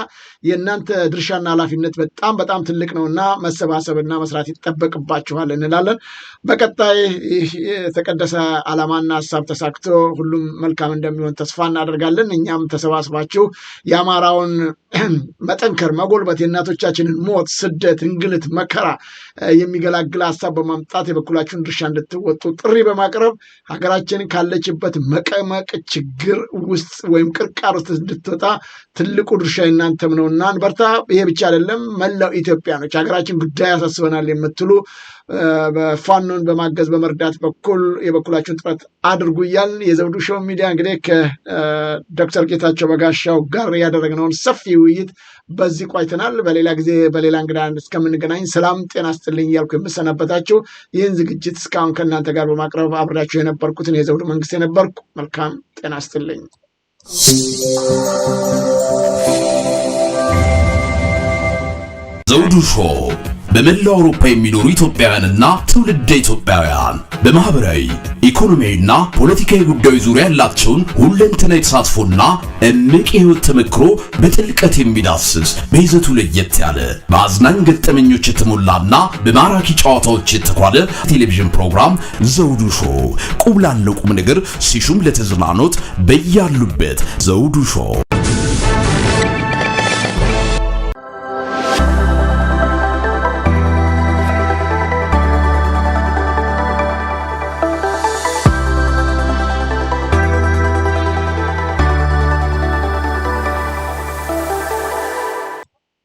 የእናንተ ድርሻና ኃላፊነት በጣም ትልቅ ነውና መሰባሰብና መስራት ይጠበቅባችኋል እንላለን። በቀጣይ የተቀደሰ ዓላማና ሀሳብ ተሳክቶ ሁሉም መልካም እንደሚሆን ተስፋ እናደርጋለን። እኛም ተሰባስባችሁ የአማራውን መጠንከር መጎልበት የእናቶቻችንን ሞት፣ ስደት፣ እንግልት፣ መከራ የሚገላግል ሀሳብ በማምጣት የበኩላችሁን ድርሻ እንድትወጡ ጥሪ በማቅረብ ሀገራችን ካለችበት መቀመቅ ችግር ውስጥ ወይም ቅርቃር ውስጥ እንድትወጣ ትልቁ ድርሻ እናንተም ነውና በርታ። ይሄ ብቻ አይደለም፣ መላው ኢትዮጵያኖች ሀገራችን ጉዳይ ያሳስበናል የምትሉ በፋኖን በማገዝ በመርዳት በኩል የበኩላችሁን ጥረት አድርጉ እያልን የዘውዱ ሾው ሚዲያ እንግዲህ ከዶክተር ጌታቸው በጋሻው ጋር ያደረግነውን ሰፊ ውይይት በዚህ ቆይተናል። በሌላ ጊዜ በሌላ እንግዳ እስከምንገናኝ ሰላም ጤና ስጥልኝ እያልኩ የምሰናበታችሁ ይህን ዝግጅት እስካሁን ከእናንተ ጋር በማቅረብ አብሬያችሁ የነበርኩትን የዘውዱ መንግስት የነበርኩ። መልካም ጤና ስጥልኝ። ዘውዱ ሾው በመላው አውሮፓ የሚኖሩ ኢትዮጵያውያንና ትውልደ ኢትዮጵያውያን በማህበራዊ ኢኮኖሚያዊና ፖለቲካዊ ጉዳዮች ዙሪያ ያላቸውን ሁለንተናዊ ተሳትፎና እምቅ የህይወት ተመክሮ በጥልቀት የሚዳስስ በይዘቱ ለየት ያለ በአዝናኝ ገጠመኞች የተሞላና በማራኪ ጨዋታዎች የተኳለ ቴሌቪዥን ፕሮግራም ዘውዱ ሾው። ቁም ላለው ቁም ነገር ሲሹም ለተዝናኖት በያሉበት ዘውዱ ሾው